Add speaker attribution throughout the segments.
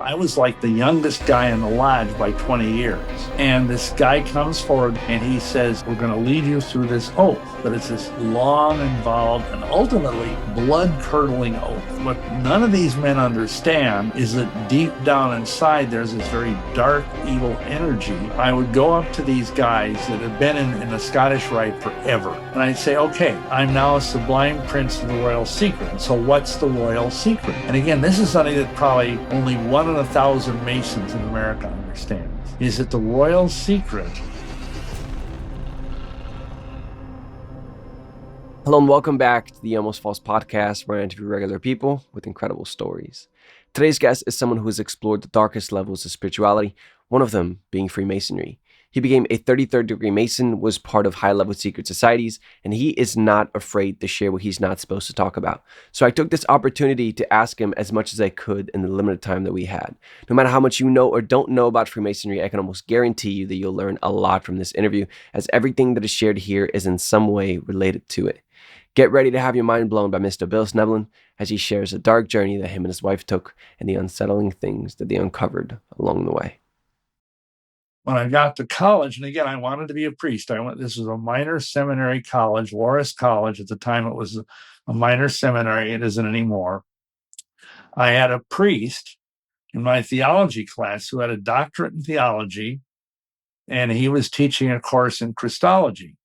Speaker 1: I was like the youngest guy in the lodge by 20 years. And this guy comes forward and he says, we're going to lead you through this oath. But it's this long, involved, and ultimately blood-curdling oath. What none of these men understand is that deep down inside, there's this very dark, evil energy. I would go up to these guys that have been in the Scottish Rite forever. And I'd say, okay, I'm now a sublime prince of the royal secret. So what's the royal secret? And again, this is something that probably only 1 in 1,000 Masons in America understands, is that the royal secret.
Speaker 2: Hello and welcome back to the Almost False podcast, where I interview regular people with incredible stories. Today's guest is someone who has explored the darkest levels of spirituality, one of them being Freemasonry. He became a 33rd degree Mason, was part of high-level secret societies, and he is not afraid to share what he's not supposed to talk about. So I took this opportunity to ask him as much as I could in the limited time that we had. No matter how much you know or don't know about Freemasonry, I can almost guarantee you that you'll learn a lot from this interview, as everything that is shared here is in some way related to it. Get ready to have your mind blown by Mr. Bill Schnoebelen as he shares a dark journey that him and his wife took and the unsettling things that they uncovered along the way.
Speaker 1: When I got to college, and again, I wanted to be a priest. This was a minor seminary college, Loras College. At the time, it was a minor seminary. It isn't anymore. I had a priest in my theology class who had a doctorate in theology, and he was teaching a course in Christology.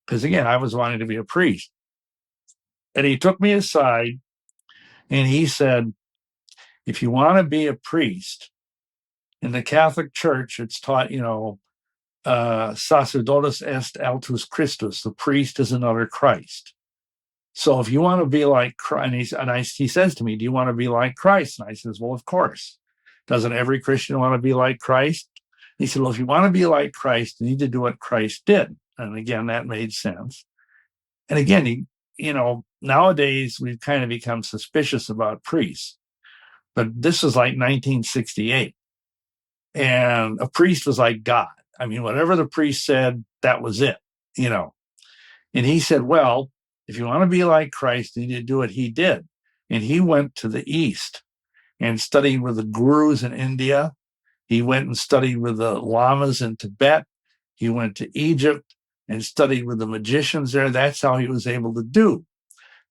Speaker 1: Because again, I was wanting to be a priest. And he took me aside and he said, if you want to be a priest, in the Catholic Church, it's taught, sacerdotes est altus Christus, the priest is another Christ. So if you want to be like Christ, he says to me, do you want to be like Christ? And I says, well, of course. Doesn't every Christian want to be like Christ? He said, well, if you want to be like Christ, you need to do what Christ did. And again, that made sense. And again, nowadays we've kind of become suspicious about priests. But this was like 1968. And a priest was like God. I mean, whatever the priest said, that was it, And he said, well, if you want to be like Christ, you need to do what he did. And he went to the East and studied with the gurus in India. He went and studied with the lamas in Tibet. He went to Egypt and studied with the magicians there. That's how he was able to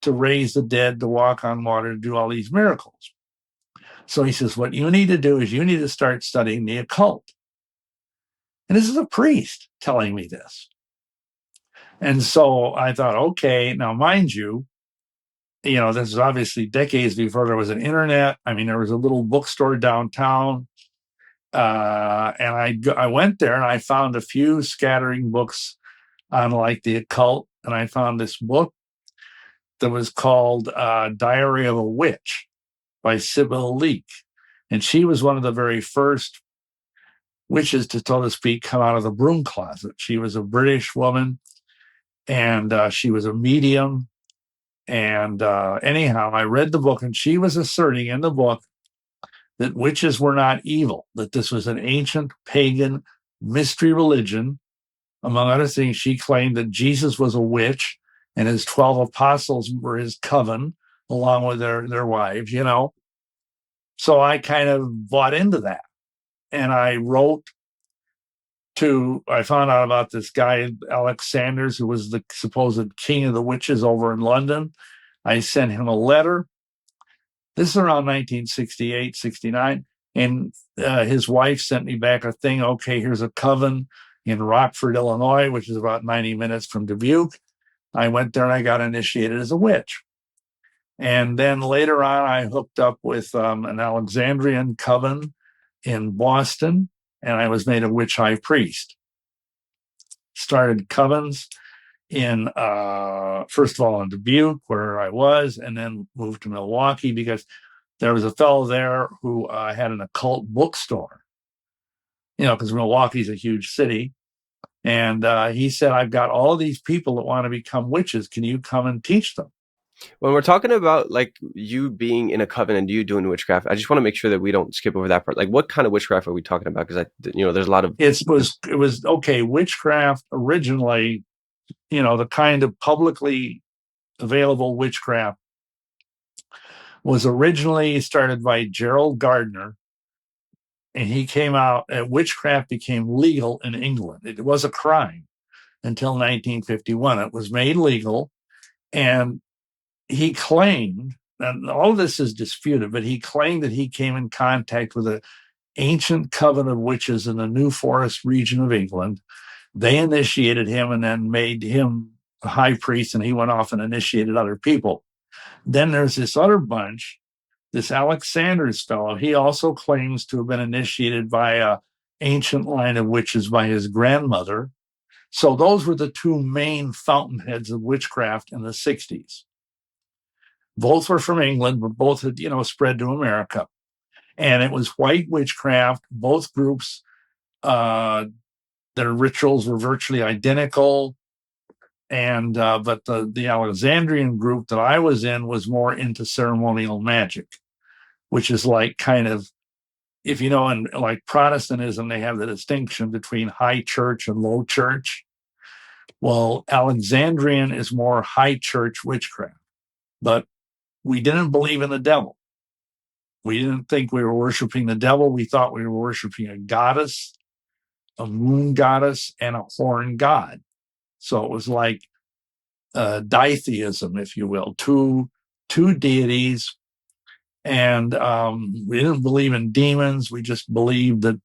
Speaker 1: raise the dead, to walk on water, to do all these miracles. So he says, what you need to do is you need to start studying the occult. And this is a priest telling me this. And so I thought, okay, now mind you, this is obviously decades before there was an internet. I mean, there was a little bookstore downtown. And I went there and I found a few scattering books on like the occult. And I found this book that was called Diary of a Witch by Sybil Leek. And she was one of the very first witches to, so to speak, come out of the broom closet. She was a British woman, and she was a medium. And anyhow, I read the book, and she was asserting in the book that witches were not evil, that this was an ancient pagan mystery religion. Among other things, she claimed that Jesus was a witch, and his 12 apostles were his coven, along with their wives, So I kind of bought into that. And I found out about this guy, Alex Sanders, who was the supposed king of the witches over in London. I sent him a letter. This is around 1968, 69. And his wife sent me back a thing. Okay, here's a coven in Rockford, Illinois, which is about 90 minutes from Dubuque. I went there and I got initiated as a witch. And then later on, I hooked up with an Alexandrian coven in Boston, and I was made a witch high priest. Started covens in, first of all, in Dubuque, where I was, and then moved to Milwaukee because there was a fellow there who had an occult bookstore, because Milwaukee's a huge city. And he said, I've got all these people that want to become witches. Can you come and teach them?
Speaker 2: When we're talking about like you being in a coven and you doing witchcraft, I just want to make sure that we don't skip over that part. Like, what kind of witchcraft are we talking about? Because there's a lot of
Speaker 1: it was okay. Witchcraft originally, the kind of publicly available witchcraft was originally started by Gerald Gardner, and he came out, witchcraft became legal in England. It was a crime until 1951. It was made legal, and he claimed, and all of this is disputed, but he claimed that he came in contact with an ancient coven of witches in the New Forest region of England. They initiated him and then made him a high priest, and he went off and initiated other people. Then there's this other bunch, this Alexander's fellow. He also claims to have been initiated by an ancient line of witches by his grandmother. So those were the two main fountainheads of witchcraft in the 60s. Both were from England, but both had, spread to America. And it was white witchcraft. Both groups, their rituals were virtually identical. And but the Alexandrian group that I was in was more into ceremonial magic, which is like kind of, if you know, in like Protestantism, they have the distinction between high church and low church. Well, Alexandrian is more high church witchcraft, but we didn't believe in the devil. We didn't think we were worshiping the devil. We thought we were worshiping a goddess, a moon goddess, and a horn god. So it was like ditheism, if you will, two deities. And we didn't believe in demons. We just believed that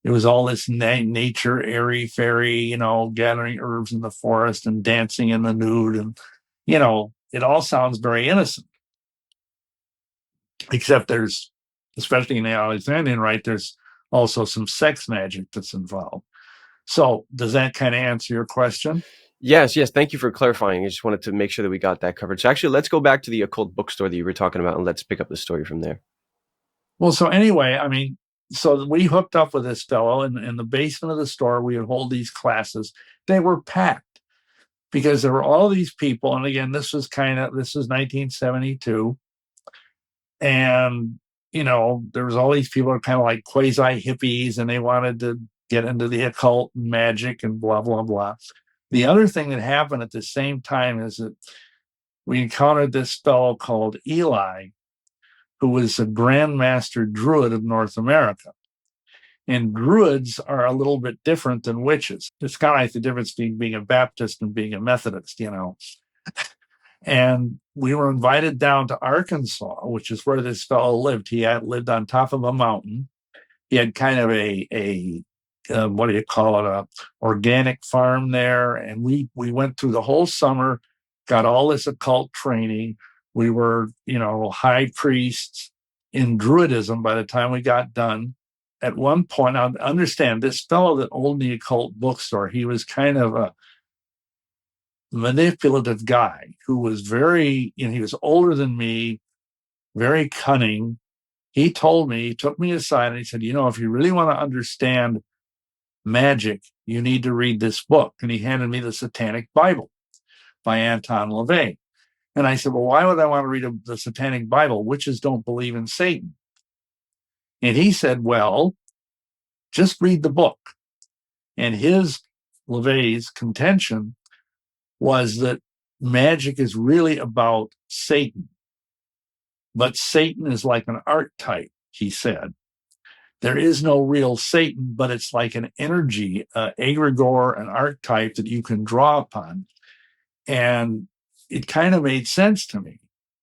Speaker 1: it was all this nature, airy fairy, gathering herbs in the forest and dancing in the nude. And, it all sounds very innocent. Except there's, especially in the Alexandrian rite, there's also some sex magic that's involved. So does that kind of answer your question?
Speaker 2: Yes. Thank you for clarifying. I just wanted to make sure that we got that covered. So actually, let's go back to the occult bookstore that you were talking about, and let's pick up the story from there.
Speaker 1: Well, so anyway, so we hooked up with this fellow in the basement of the store. We would hold these classes. They were packed because there were all these people. And again, this was 1972. And, there was all these people who are kind of like quasi hippies, and they wanted to get into the occult and magic and blah, blah, blah. The other thing that happened at the same time is that we encountered this fellow called Eli, who was a Grand Master Druid of North America. And Druids are a little bit different than witches. It's kind of like the difference between being a Baptist and being a Methodist, And we were invited down to Arkansas, which is where this fellow lived. He had lived on top of a mountain. He had kind of a what do you call it, a organic farm there. And we went through the whole summer, got all this occult training. We were, high priests in Druidism by the time we got done. At one point, I understand this fellow that owned the occult bookstore, he was kind of a manipulative guy who was very, he was older than me, very cunning. He told me, he took me aside and he said, if you really want to understand magic, you need to read this book. And he handed me the Satanic Bible by Anton LaVey. And I said, well, why would I want to read the Satanic Bible? Witches don't believe in Satan. And he said, well, just read the book. And LaVey's contention was that magic is really about Satan. But Satan is like an archetype, he said. There is no real Satan, but it's like an energy, egregore, an archetype that you can draw upon. And it kind of made sense to me.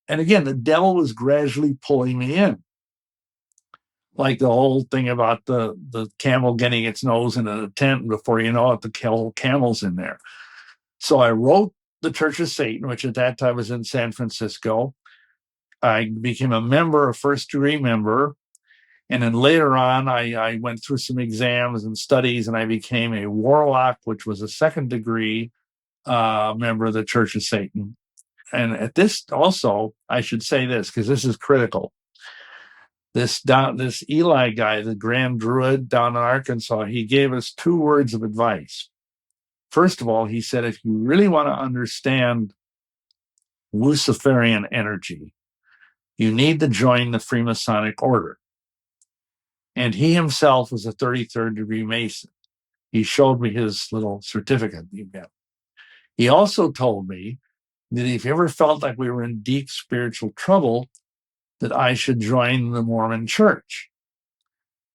Speaker 1: And again, the devil was gradually pulling me in. Like the whole thing about the camel getting its nose in a tent, before you know it, the camel's in there. So I wrote the Church of Satan, which at that time was in San Francisco. I became a first-degree member. And then later on, I went through some exams and studies, and I became a warlock, which was a second-degree member of the Church of Satan. And at this also, I should say this, because this is critical. This Eli guy, the Grand Druid down in Arkansas, he gave us 2 words of advice. First of all, he said, if you really want to understand Luciferian energy, you need to join the Freemasonic order. And he himself was a 33rd degree Mason. He showed me his little certificate he got. He also told me that if you ever felt like we were in deep spiritual trouble, that I should join the Mormon Church.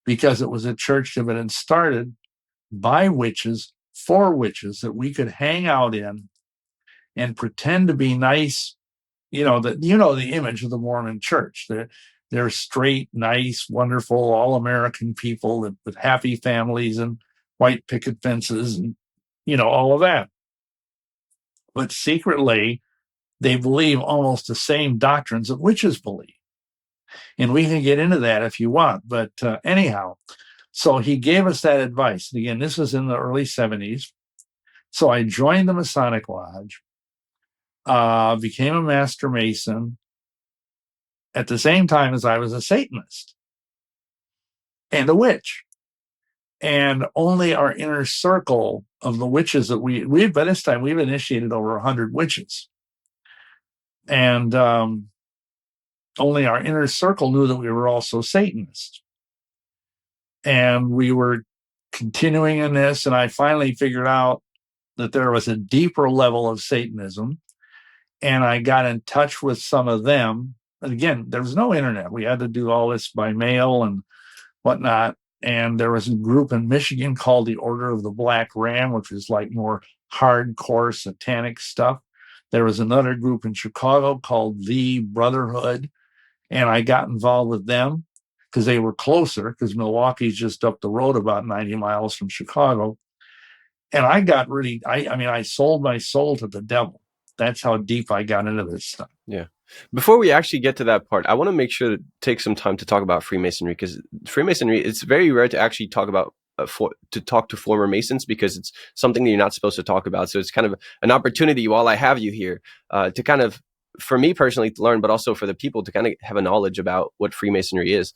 Speaker 1: because it was a church that had been started by witches for witches that we could hang out in and pretend to be nice. The image of the Mormon church. They're straight, nice, wonderful, all-American people with happy families and white picket fences and, all of that. But secretly, they believe almost the same doctrines that witches believe. And we can get into that if you want. But anyhow, so he gave us that advice. And again, this was in the early 70s. So I joined the Masonic Lodge, became a Master Mason at the same time as I was a Satanist and a witch. And only our inner circle of the witches that we by this time, we've initiated over 100 witches. And only our inner circle knew that we were also Satanists. And we were continuing in this, and I finally figured out that there was a deeper level of Satanism. And I got in touch with some of them. And again, there was no internet. We had to do all this by mail and whatnot. And there was a group in Michigan called the Order of the Black Ram, which is like more hardcore satanic stuff. There was another group in Chicago called the Brotherhood. And I got involved with them because they were closer, because Milwaukee's just up the road about 90 miles from Chicago. And I got really, I sold my soul to the devil. That's how deep I got into this stuff.
Speaker 2: Yeah. Before we actually get to that part, I want to make sure to take some time to talk about Freemasonry, because Freemasonry, it's very rare to actually talk about to talk to former Masons, because it's something that you're not supposed to talk about. So it's kind of an opportunity while I have you here to kind of, for me personally, to learn, but also for the people to kind of have a knowledge about what Freemasonry is.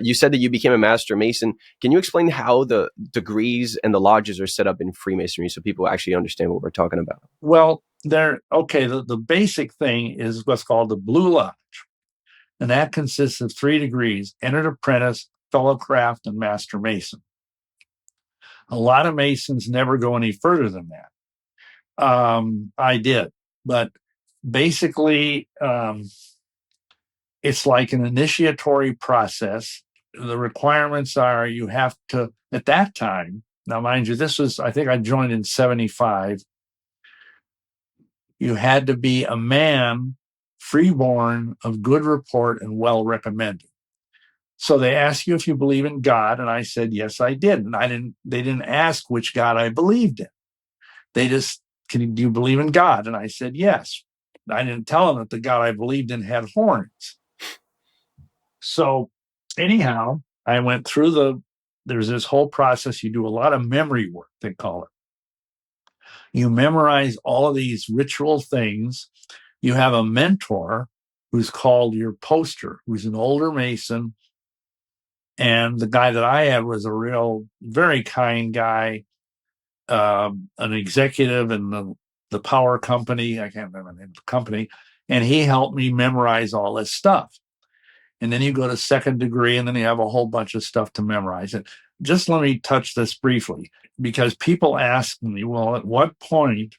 Speaker 2: You said that you became a Master Mason. Can you explain how the degrees and the lodges are set up in Freemasonry so people actually understand what we're talking about?
Speaker 1: Well, the basic thing is what's called the Blue Lodge. And that consists of 3 degrees: entered apprentice, fellow craft, and Master Mason. A lot of Masons never go any further than that. I did. But basically, it's like an initiatory process. The requirements are you have to, at that time, now mind you, I think I joined in 75. You had to be a man, freeborn, of good report, and well recommended. So they asked you if you believe in God, and I said yes, I did. And they didn't ask which God I believed in. They just, do you believe in God? And I said yes. I didn't tell them that the God I believed in had horns. So anyhow, I went through there's this whole process. You do a lot of memory work, they call it. You memorize all of these ritual things. You have a mentor who's called your poster, who's an older Mason. And the guy that I had was a real, very kind guy, an executive in the power company. I can't remember the name of the company. And he helped me memorize all this stuff. And then you go to 2nd degree, and then you have a whole bunch of stuff to memorize. And just let me touch this briefly, because people ask me, well, at what point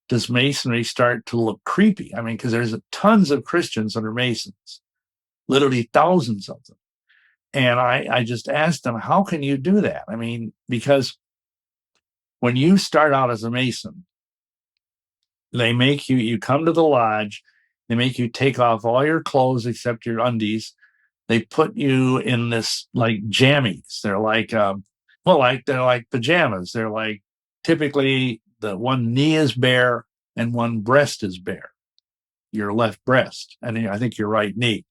Speaker 1: does Masonry start to look creepy? I mean, because there's tons of Christians that are Masons, literally thousands of them. And I just asked them, how can you do that? I mean, because when you start out as a Mason, they make you come to the lodge, they make you take off all your clothes except your undies. They put you in this like jammies. They're like, they're like pajamas. They're like, typically the one knee is bare and one breast is bare, your left breast, and I think your right knee.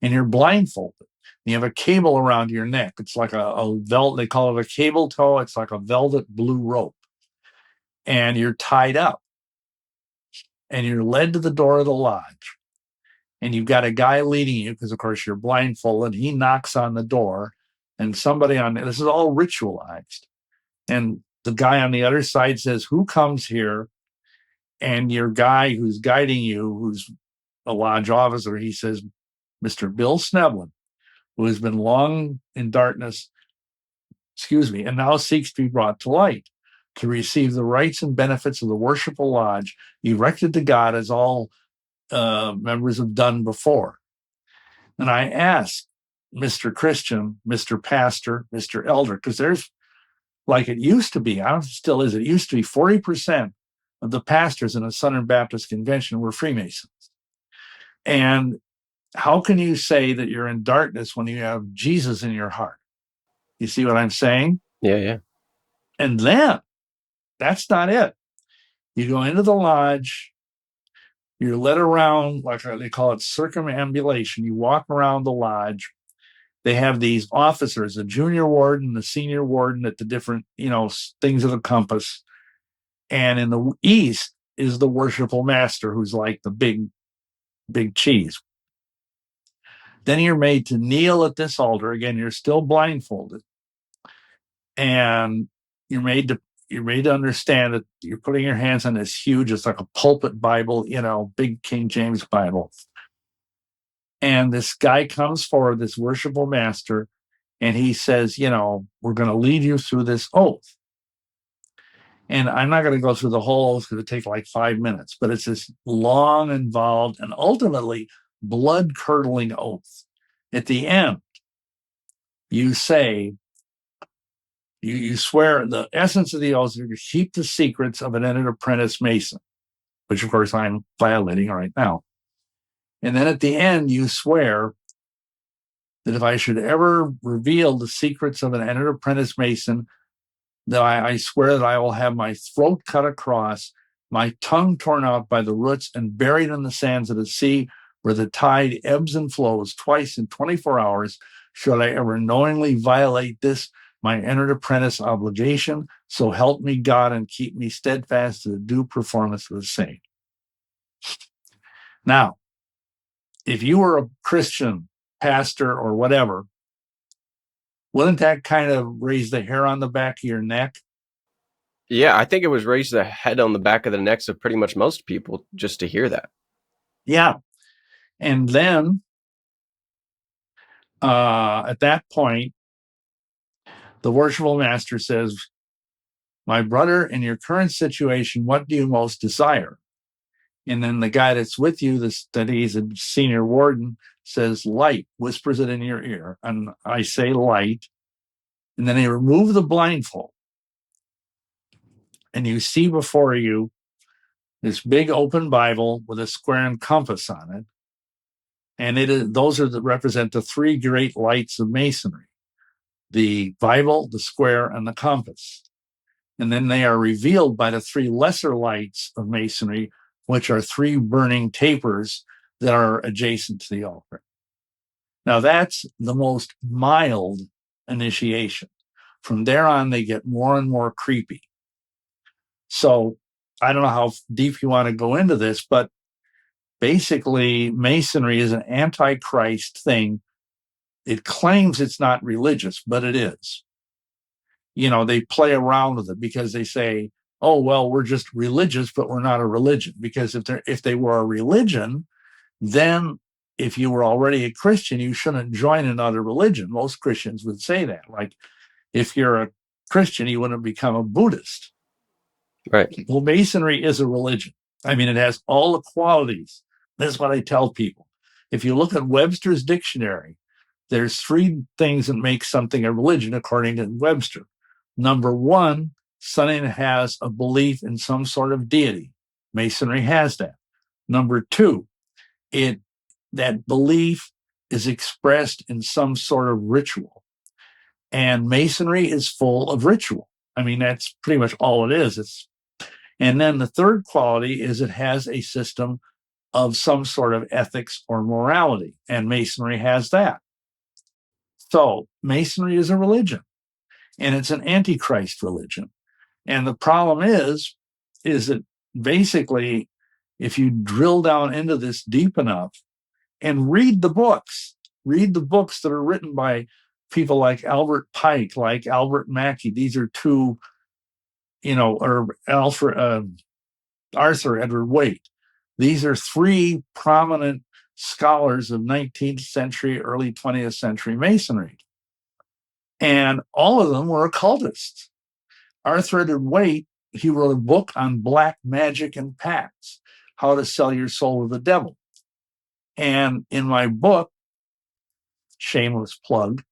Speaker 1: And you're blindfolded. You have a cable around your neck. It's like a velvet, they call it a cable tow. It's like a velvet blue rope. And you're tied up. And you're led to the door of the lodge. And you've got a guy leading you, because of course you're blindfolded. He knocks on the door, and this is all ritualized. And the guy on the other side says, who comes here? And your guy who's guiding you, who's a lodge officer, he says, Mr. Bill Schnoebelen, who has been long in darkness, and now seeks to be brought to light, to receive the rights and benefits of the worshipful lodge, erected to God as all members have done before. And I asked, Mr. Christian, Mr. Pastor, Mr. Elder, because there's, like it used to be, I don't know if it still is, it used to be 40% of the pastors in a Southern Baptist convention were Freemasons. And how can you say that you're in darkness when you have Jesus in your heart? You see what I'm saying?
Speaker 2: Yeah.
Speaker 1: And then that's not it. You go into the lodge, you're led around, like they call it circumambulation. You walk around the lodge. They have these officers, the junior warden, the senior warden at the different, things of the compass. And in the east is the worshipful master, who's like the big cheese. Then you're made to kneel at this altar. Again, you're still blindfolded. And you're made to understand that you're putting your hands on this huge, it's like a pulpit Bible, big King James Bible. And this guy comes forward, this worshipful master, and he says, we're going to lead you through this oath. And I'm not going to go through the whole oath because it would take like 5 minutes, but it's this long, involved, and ultimately blood-curdling oath. At the end, you say, you swear the essence of the oath is to keep the secrets of an entered apprentice Mason, which of course I'm violating right now. And then at the end, you swear that if I should ever reveal the secrets of an entered apprentice Mason, that I swear that I will have my throat cut across, my tongue torn out by the roots, and buried in the sands of the sea, where the tide ebbs and flows twice in 24 hours, should I ever knowingly violate this, my entered apprentice obligation. So help me God and keep me steadfast to the due performance of the same. Now, if you were a Christian pastor or whatever, wouldn't that kind of raise the hair on the back of your neck?
Speaker 2: Yeah, I think it was raised the head on the back of the necks of pretty much most people just to hear that.
Speaker 1: Yeah. And then at that point, the worshipful master says, my brother, in your current situation, what do you most desire? And then the guy that's with you, that he's a senior warden, says light, whispers it in your ear. And I say light. And then they remove the blindfold. And you see before you this big open Bible with a square and compass on it. And those represent the three great lights of Masonry: the Bible, the square, and the compass. And then they are revealed by the three lesser lights of Masonry, which are three burning tapers that are adjacent to the altar. Now, that's the most mild initiation. From there on, they get more and more creepy. So I don't know how deep you want to go into this, but basically, Masonry is an anti-Christ thing. It claims it's not religious, but it is. They play around with it because they say, oh, well, we're just religious, but we're not a religion. Because if they were a religion, then if you were already a Christian, you shouldn't join another religion. Most Christians would say that. Like, if you're a Christian, you wouldn't become a Buddhist.
Speaker 2: Right.
Speaker 1: Well, Masonry is a religion. I mean, it has all the qualities. That's what I tell people. If you look at Webster's dictionary, there's three things that make something a religion, according to Webster. Number one, something has a belief in some sort of deity. Masonry has that. Number two, that belief is expressed in some sort of ritual. And Masonry is full of ritual. I mean, that's pretty much all it is. And then the third quality is it has a system of some sort of ethics or morality. And Masonry has that. So Masonry is a religion, and it's an antichrist religion. And the problem is that basically, if you drill down into this deep enough and read the books that are written by people like Albert Pike, like Albert Mackey. These are two, or Arthur Edward Waite. These are three prominent scholars of 19th century, early 20th century Masonry. And all of them were occultists. Arthur Edward Waite, he wrote a book on black magic and pacts, how to sell your soul to the devil. And in my book, shameless plug.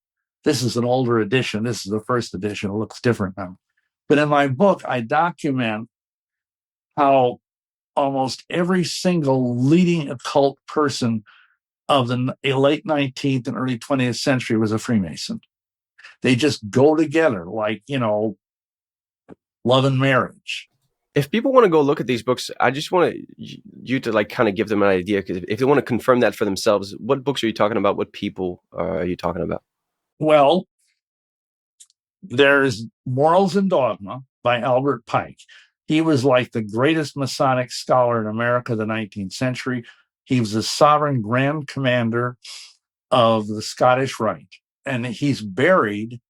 Speaker 1: This is an older edition. This is the first edition. It looks different now. But in my book, I document how almost every single leading occult person of the late 19th and early 20th century was a Freemason. They just go together like, love and marriage.
Speaker 2: If people want to go look at these books, I just want you to like kind of give them an idea, because if they want to confirm that for themselves, what books are you talking about? What people are you talking about?
Speaker 1: Well, there's Morals and Dogma by Albert Pike. He was like the greatest Masonic scholar in America of the 19th century. He was the sovereign grand commander of the Scottish Rite, and he's buried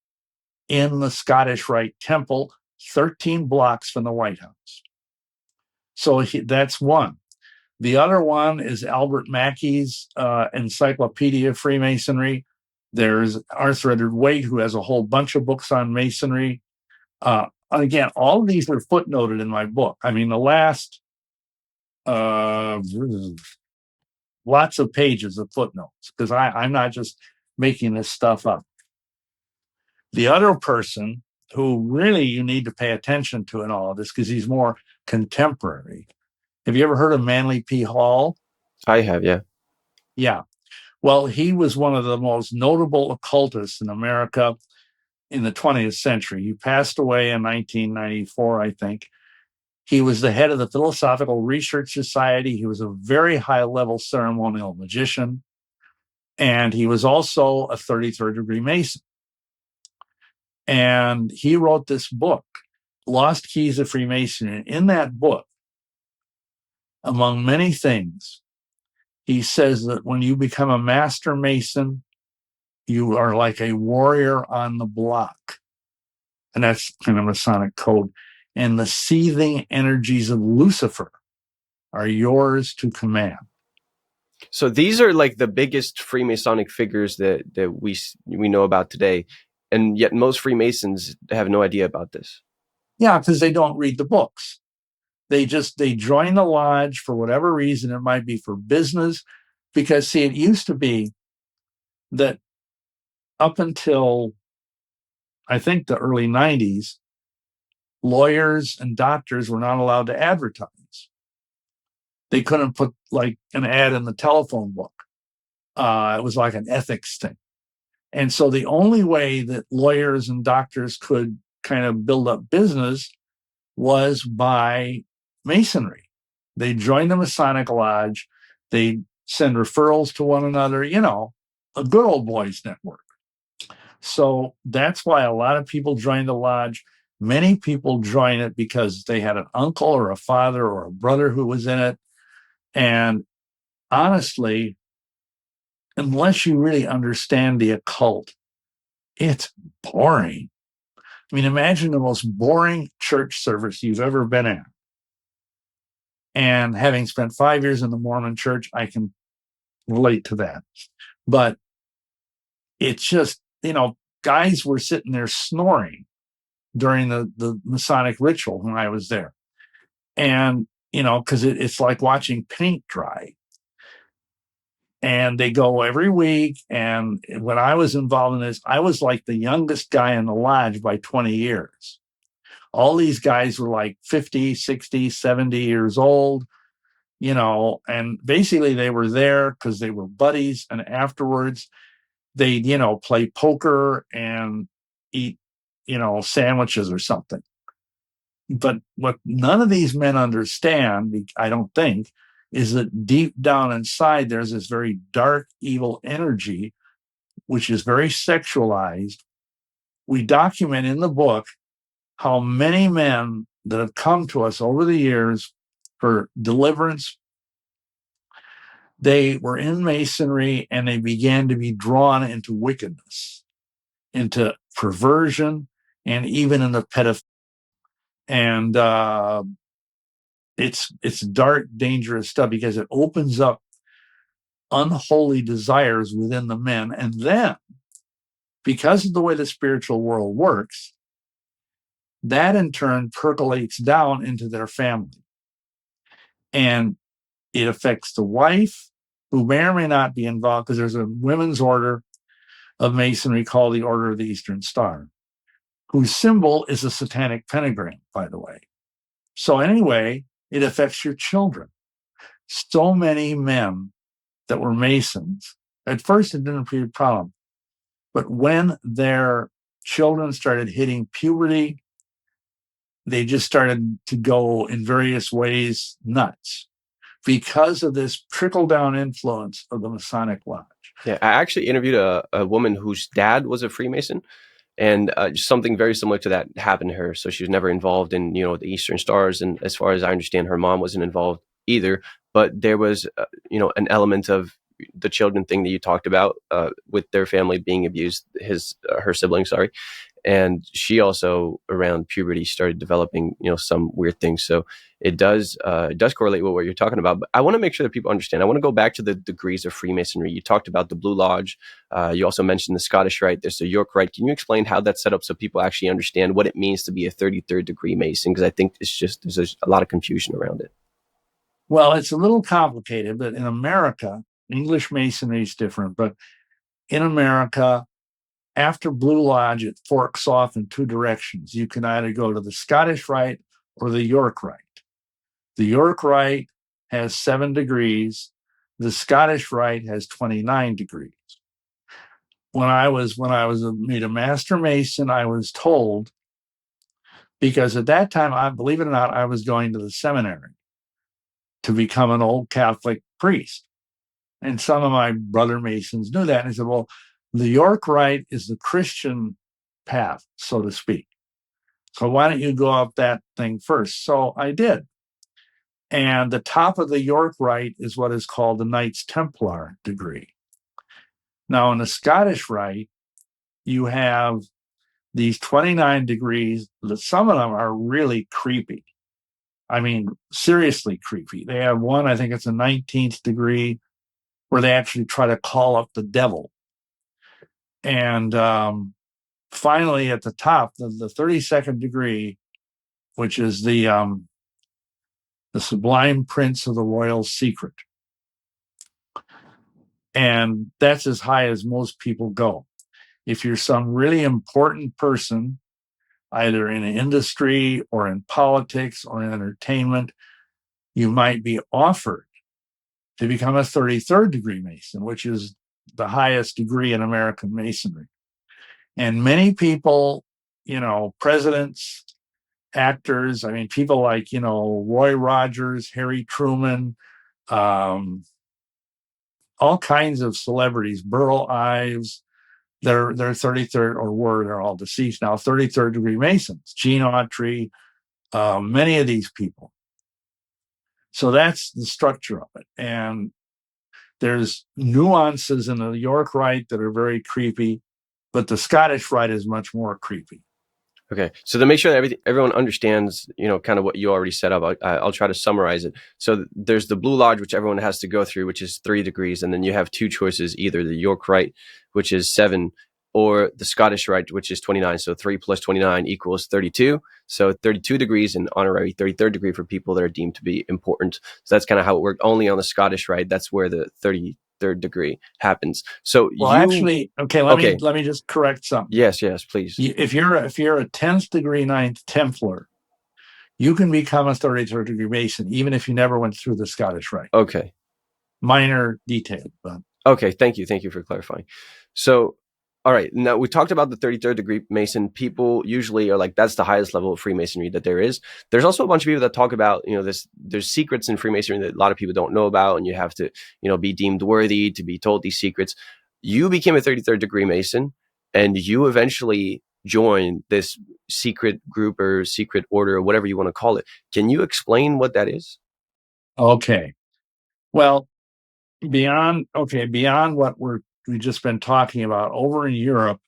Speaker 1: in the Scottish Rite Temple, 13 blocks from the White House. So that's one. The other one is Albert Mackey's Encyclopedia of Freemasonry. There's Arthur Edward Waite, who has a whole bunch of books on Masonry. Again, all of these are footnoted in my book. I mean, the last lots of pages of footnotes, because I'm not just making this stuff up. The other person who really you need to pay attention to in all of this, because he's more contemporary. Have you ever heard of Manly P. Hall?
Speaker 2: I have, yeah.
Speaker 1: Yeah. Well, he was one of the most notable occultists in America in the 20th century. He passed away in 1994, I think. He was the head of the Philosophical Research Society. He was a very high-level ceremonial magician. And he was also a 33rd degree Mason. And he wrote this book, Lost Keys of Freemasonry. And in that book, among many things, he says that when you become a master Mason, you are like a warrior on the block. And that's kind of Masonic code. And the seething energies of Lucifer are yours to command.
Speaker 2: So these are like the biggest Freemasonic figures that we know about today. And yet most Freemasons have no idea about this.
Speaker 1: Yeah, because they don't read the books. They join the lodge for whatever reason. It might be for business, because see, it used to be that up until I think the early 90s, lawyers and doctors were not allowed to advertise. They couldn't put like an ad in the telephone book. It was like an ethics thing. And so the only way that lawyers and doctors could kind of build up business was by Masonry. They joined the Masonic Lodge. They send referrals to one another, a good old boys network. So that's why a lot of people join the lodge. Many people join it because they had an uncle or a father or a brother who was in it. And honestly, unless you really understand the occult, it's boring. I mean, imagine the most boring church service you've ever been in. And having spent 5 years in the Mormon church, I can relate to that. But it's just, guys were sitting there snoring during the Masonic ritual when I was there. And, because it's like watching paint dry. And they go every week. And when I was involved in this, I was like the youngest guy in the lodge by 20 years. All these guys were like 50, 60, 70 years old, and basically they were there because they were buddies. And afterwards, they'd, play poker and eat, sandwiches or something. But what none of these men understand, I don't think, is that deep down inside, there's this very dark, evil energy, which is very sexualized. We document in the book how many men that have come to us over the years for deliverance, they were in Masonry and they began to be drawn into wickedness, into perversion, and even into pedophilia. And it's dark, dangerous stuff because it opens up unholy desires within the men. And then, because of the way the spiritual world works, that in turn percolates down into their family. And it affects the wife, who may or may not be involved, because there's a women's order of Masonry called the Order of the Eastern Star, whose symbol is a satanic pentagram, by the way. So anyway, it affects your children. So many men that were Masons, at first it didn't be a problem, but when their children started hitting puberty, they just started to go in various ways nuts because of this trickle-down influence of the Masonic Lodge.
Speaker 2: Yeah, I actually interviewed a woman whose dad was a Freemason, and something very similar to that happened to her. So she was never involved in, the Eastern Stars, and as far as I understand, her mom wasn't involved either. But there was, an element of the children thing that you talked about with their family being abused, her siblings, sorry. And she also around puberty started developing, some weird things. So it does correlate with what you're talking about. But I want to make sure that people understand. I want to go back to the degrees of Freemasonry. You talked about the Blue Lodge. You also mentioned the Scottish Rite. There's the York Rite. Can you explain how that's set up so people actually understand what it means to be a 33rd degree Mason? Because I think there's a lot of confusion around it.
Speaker 1: Well, it's a little complicated, but in America, English Masonry is different. But in America, after Blue Lodge, it forks off in two directions. You can either go to the Scottish Rite or the York Rite. The York Rite has 7 degrees. The Scottish Rite has 29 degrees. When I was made a Master Mason, I was told, because at that time, believe it or not, I was going to the seminary to become an old Catholic priest. And some of my brother Masons knew that. And they said, well, the York Rite is the Christian path, so to speak. So why don't you go up that thing first? So I did. And the top of the York Rite is what is called the Knights Templar degree. Now, in the Scottish Rite, you have these 29 degrees. Some of them are really creepy. I mean, seriously creepy. They have one, I think it's a 19th degree, where they actually try to call up the devil. And finally, at the top, the 32nd degree, which is the Sublime Prince of the Royal Secret. And that's as high as most people go. If you're some really important person, either in industry or in politics or in entertainment, you might be offered to become a 33rd degree Mason, which is the highest degree in American Masonry. And many people, presidents, actors, I mean, people like, Roy Rogers, Harry Truman, all kinds of celebrities, Burl Ives, they're 33rd they're all deceased now, 33rd degree Masons, Gene Autry, many of these people. So that's the structure of it. And there's nuances in the York Rite that are very creepy, but the Scottish Rite is much more creepy.
Speaker 2: Okay, so to make sure that everyone understands, kind of what you already set up, I'll try to summarize it. So there's the Blue Lodge, which everyone has to go through, which is 3 degrees, and then you have 2 choices: either the York Rite, which is 7, or the Scottish Rite, which is 29. So 3 plus 29 equals 32. So 32 degrees, and honorary 33rd degree for people that are deemed to be important. So that's kind of how it worked. Only on the Scottish Rite, that's where the 33rd degree happens. So
Speaker 1: let me just correct something.
Speaker 2: Yes, please.
Speaker 1: If you're a 10th degree Ninth Templar, you can become a 33rd degree Mason even if you never went through the Scottish Rite.
Speaker 2: Okay.
Speaker 1: Minor detail, but
Speaker 2: okay. Thank you for clarifying. So, all right. Now we talked about the 33rd degree Mason. People usually are like, that's the highest level of Freemasonry that there is. There's also a bunch of people that talk about, there's secrets in Freemasonry that a lot of people don't know about, and you have to, be deemed worthy to be told these secrets. You became a 33rd degree Mason, and you eventually joined this secret group or secret order or whatever you want to call it. Can you explain what that is?
Speaker 1: Okay. Well, beyond what we've just been talking about, over in Europe,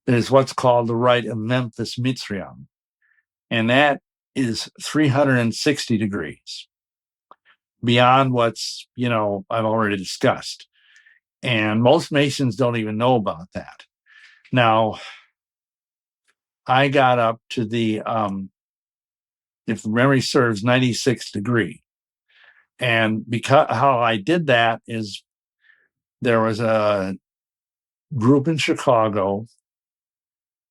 Speaker 1: there's what's called the Rite of Memphis Mithraeum, and that is 360 degrees beyond what's, I've already discussed. And most Masons don't even know about that. Now, I got up to the, if memory serves, 96 degree. And because how I did that is there was a group in Chicago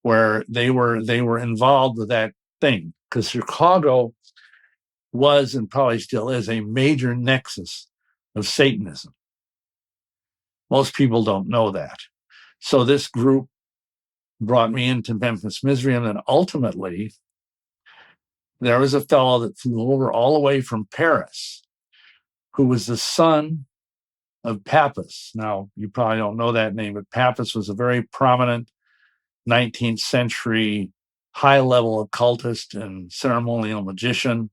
Speaker 1: where they were involved with that thing, because Chicago was and probably still is a major nexus of Satanism. Most people don't know that. So this group brought me into Memphis Missouri, and then ultimately there was a fellow that flew over all the way from Paris, who was the son of Pappas. Now, you probably don't know that name, but Pappas was a very prominent 19th century high-level occultist and ceremonial magician.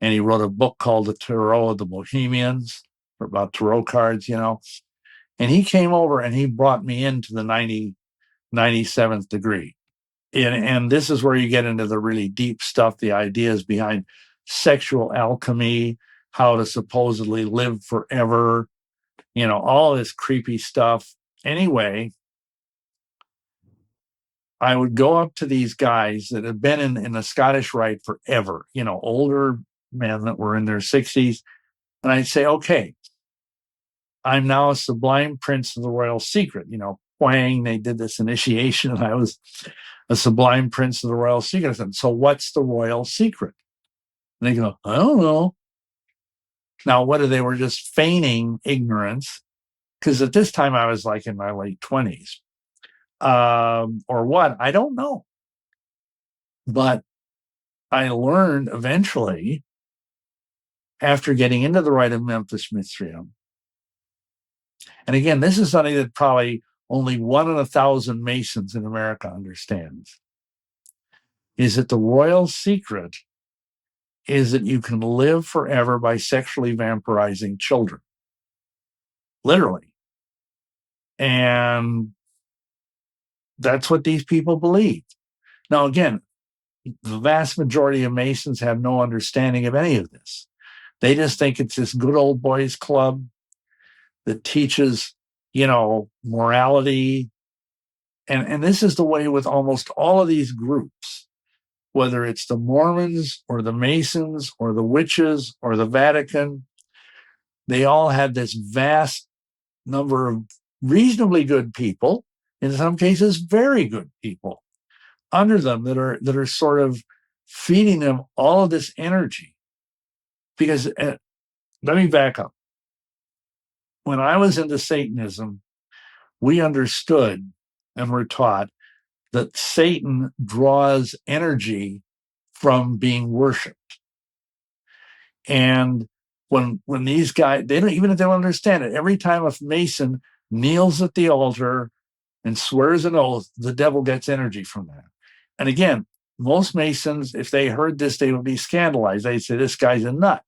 Speaker 1: And he wrote a book called The Tarot of the Bohemians, about tarot cards, And he came over and he brought me into the 97th degree. And this is where you get into the really deep stuff, the ideas behind sexual alchemy, how to supposedly live forever, all this creepy stuff. Anyway, I would go up to these guys that have been in the Scottish Rite forever, older men that were in their 60s. And I'd say, okay, I'm now a sublime prince of the royal secret. Whang, they did this initiation, and I was a sublime prince of the royal secret. I said, so what's the royal secret? And they go, I don't know. Now, whether they were just feigning ignorance, because at this time I was like in my late 20s, or what, I don't know. But I learned eventually, after getting into the Rite of Memphis Mithraeum, and again, this is something that probably only 1 in 1,000 Masons in America understands, is that the royal secret is that you can live forever by sexually vampirizing children. Literally. And that's what these people believe. Now, again, the vast majority of Masons have no understanding of any of this. They just think it's this good old boys club that teaches, morality. And this is the way with almost all of these groups, whether it's the Mormons or the Masons or the witches or the Vatican. They all have this vast number of reasonably good people, in some cases very good people, under them that are sort of feeding them all of this energy. Because let me back up. When I was into Satanism, we understood and were taught that Satan draws energy from being worshipped. And when these guys, they don't, even if they don't understand it, every time a Mason kneels at the altar and swears an oath, the devil gets energy from that. And again, most Masons, if they heard this, they would be scandalized. They'd say, this guy's a nut.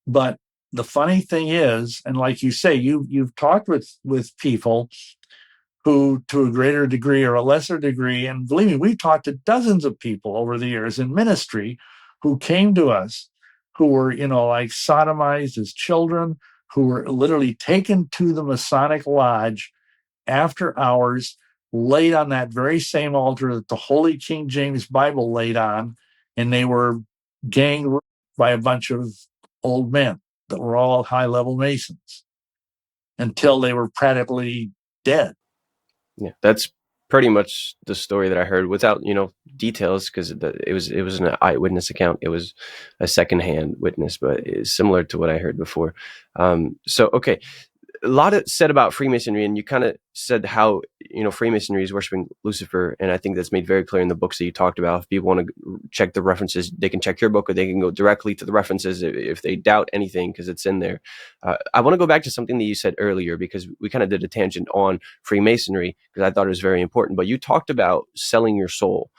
Speaker 1: But the funny thing is, and like you say, you've talked with people who, to a greater degree or a lesser degree, and believe me, we've talked to dozens of people over the years in ministry who came to us who were, like sodomized as children, who were literally taken to the Masonic Lodge after hours, laid on that very same altar that the Holy King James Bible laid on, and they were gang raped by a bunch of old men that were all high-level Masons until they were practically dead.
Speaker 2: Yeah, that's pretty much the story that I heard, without details, because it was an eyewitness account. It was a secondhand witness, but it's similar to what I heard before. So okay, a lot of said about Freemasonry, and you kind of said how Freemasonry is worshiping Lucifer, and I think that's made very clear in the books that you talked about. If people want to check the references, they can check your book, or they can go directly to the references if they doubt anything, because it's in there. I want to go back to something that you said earlier, because we kind of did a tangent on Freemasonry, because I thought it was very important. But you talked about selling your soul.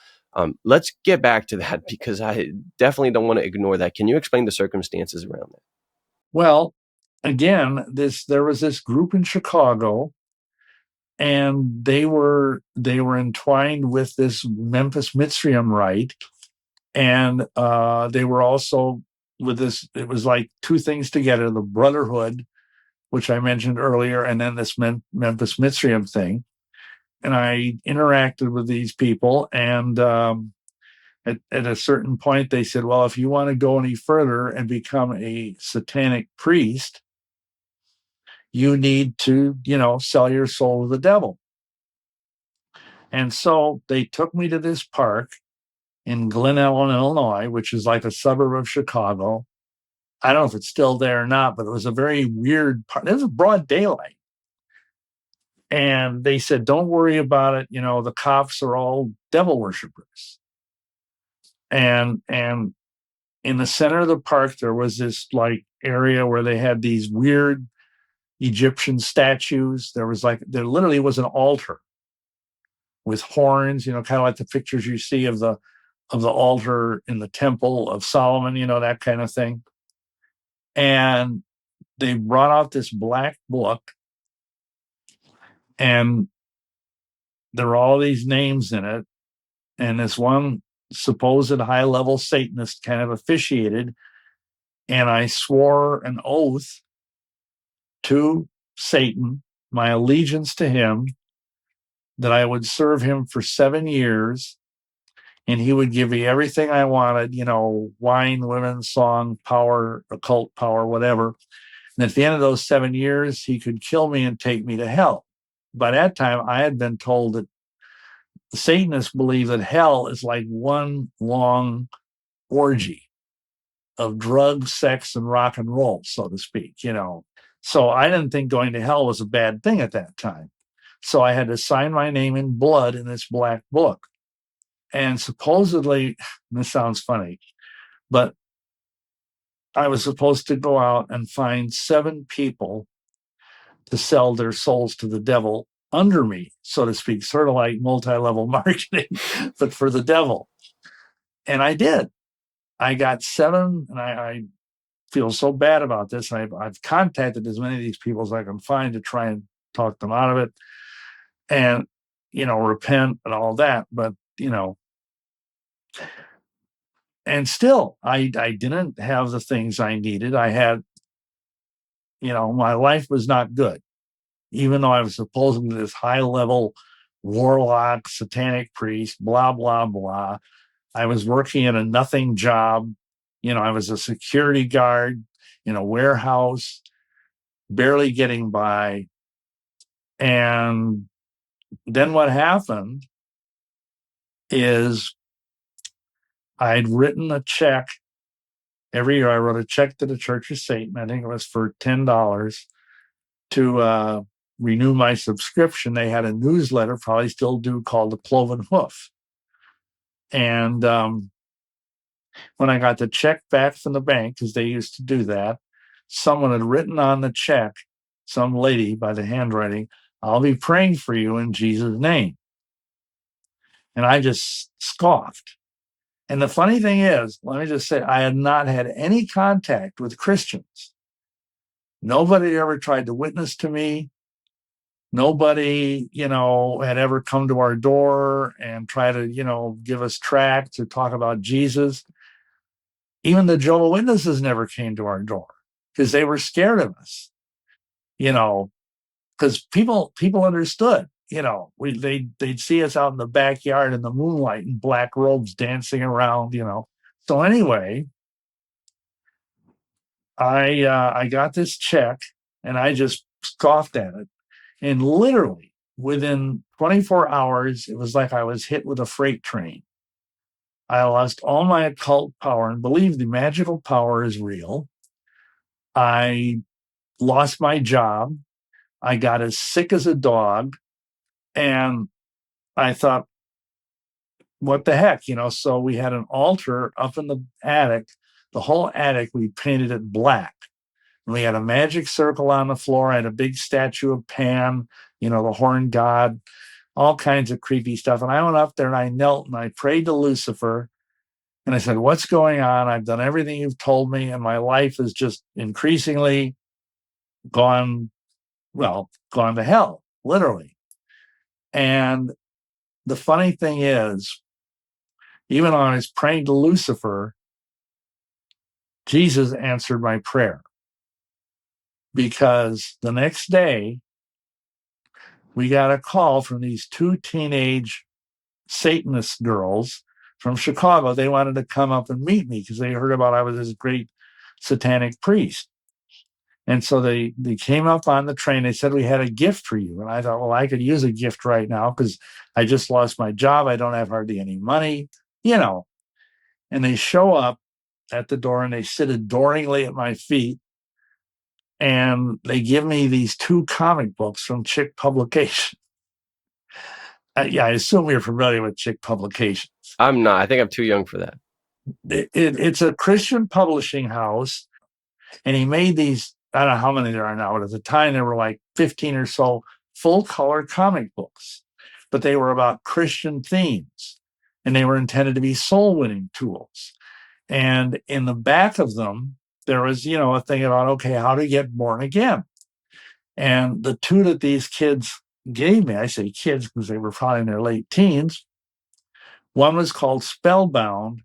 Speaker 2: Let's get back to that, because I definitely don't want to ignore that. Can you explain the circumstances around that?
Speaker 1: Well, again, there was this group in Chicago, and they were entwined with this Memphis Mithraeum rite, and they were also with this. It was like two things together: the Brotherhood, which I mentioned earlier, and then this Memphis Mithraeum thing. And I interacted with these people, and at a certain point, they said, "Well, if you want to go any further and become a satanic priest, you need to, sell your soul to the devil." And so they took me to this park in Glen Ellen, Illinois, which is like a suburb of Chicago. I don't know if it's still there or not, but it was a very weird park. It was broad daylight. And they said, don't worry about it. The cops are all devil worshippers. And in the center of the park, there was this like area where they had these weird Egyptian statues. There literally was an altar with horns, kind of like the pictures you see of the altar in the Temple of Solomon, that kind of thing. And they brought out this black book, and there were all these names in it. And this one supposed high-level Satanist kind of officiated, and I swore an oath to Satan, my allegiance to him, that I would serve him for 7 years, and he would give me everything I wanted, wine, women, song, power, occult power, whatever. And at the end of those 7 years, he could kill me and take me to hell. By that time, I had been told that the Satanists believe that hell is like one long orgy of drugs, sex, and rock and roll, so to speak, So I didn't think going to hell was a bad thing at that time. So I had to sign my name in blood in this black book. And supposedly, this sounds funny, but I was supposed to go out and find 7 people to sell their souls to the devil under me, so to speak, sort of like multi-level marketing, but for the devil. And I did. I got 7, and I feel so bad about this. I've contacted as many of these people as I can find to try and talk them out of it and, repent and all that. But, and still, I didn't have the things I needed. I had, my life was not good, even though I was supposedly this high-level warlock, satanic priest, blah, blah, blah. I was working in a nothing job. I was a security guard in a warehouse, barely getting by. And then what happened is I'd written a check. Every year I wrote a check to the Church of Satan. I think it was for $10 to renew my subscription. They had a newsletter, probably still do, called The Cloven Hoof. And when I got the check back from the bank, because they used to do that, someone had written on the check, some lady by the handwriting, "I'll be praying for you in Jesus' name." And I just scoffed. And the funny thing is, let me just say, I had not had any contact with Christians. Nobody ever tried to witness to me. Nobody, had ever come to our door and try to, give us tracts or talk about Jesus. Even the Jehovah's Witnesses never came to our door because they were scared of us, because people understood, they'd see us out in the backyard in the moonlight in black robes dancing around, So anyway, I got this check and I just scoffed at it. And literally within 24 hours, it was like I was hit with a freight train. I lost all my occult power, and believe the magical power is real. I lost my job. I got as sick as a dog. And I thought, what the heck, So we had an altar up in the attic. The whole attic, we painted it black. And we had a magic circle on the floor. I had a big statue of Pan, the horn god, all kinds of creepy stuff. And I went up there and I knelt and I prayed to Lucifer. And I said, "What's going on? I've done everything you've told me. And my life is just increasingly gone to hell, literally." And the funny thing is, even when I was praying to Lucifer, Jesus answered my prayer. Because the next day, we got a call from these 2 teenage Satanist girls from Chicago. They wanted to come up and meet me because they heard about I was this great satanic priest. And so they came up on the train. They said, we had a gift for you. And I thought, well, I could use a gift right now because I just lost my job. I don't have hardly any money, you know. And they show up at the door and they sit adoringly at my feet. And they give me these 2 comic books from Chick Publications. Yeah, I assume you're familiar with Chick Publications.
Speaker 2: I'm not. I think I'm too young for that.
Speaker 1: It's a Christian publishing house. And he made these, I don't know how many there are now, but at the time there were like 15 or so full color comic books, but they were about Christian themes and they were intended to be soul winning tools. And in the back of them, there was, a thing about, okay, how to get born again. And the 2 that these kids gave me, I say kids because they were probably in their late teens, one was called Spellbound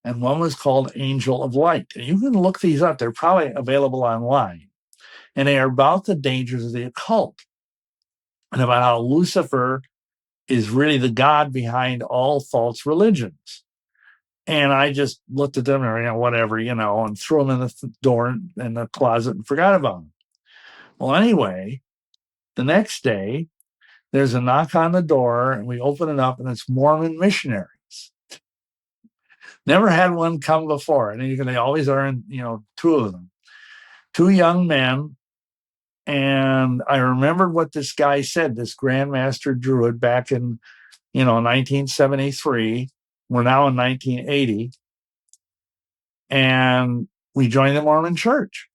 Speaker 1: and one was called Angel of Light. And you can look these up. They're probably available online. And they are about the dangers of the occult and about how Lucifer is really the god behind all false religions. And I just looked at them and, whatever, and threw them in the door in the closet and forgot about them. Well, anyway, the next day, there's a knock on the door and we open it up and it's Mormon missionaries. Never had one come before. And they always are in, 2 of them. 2 young men. And I remembered what this guy said, this Grandmaster Druid back in, 1973. We're now in 1980. And we joined the Mormon Church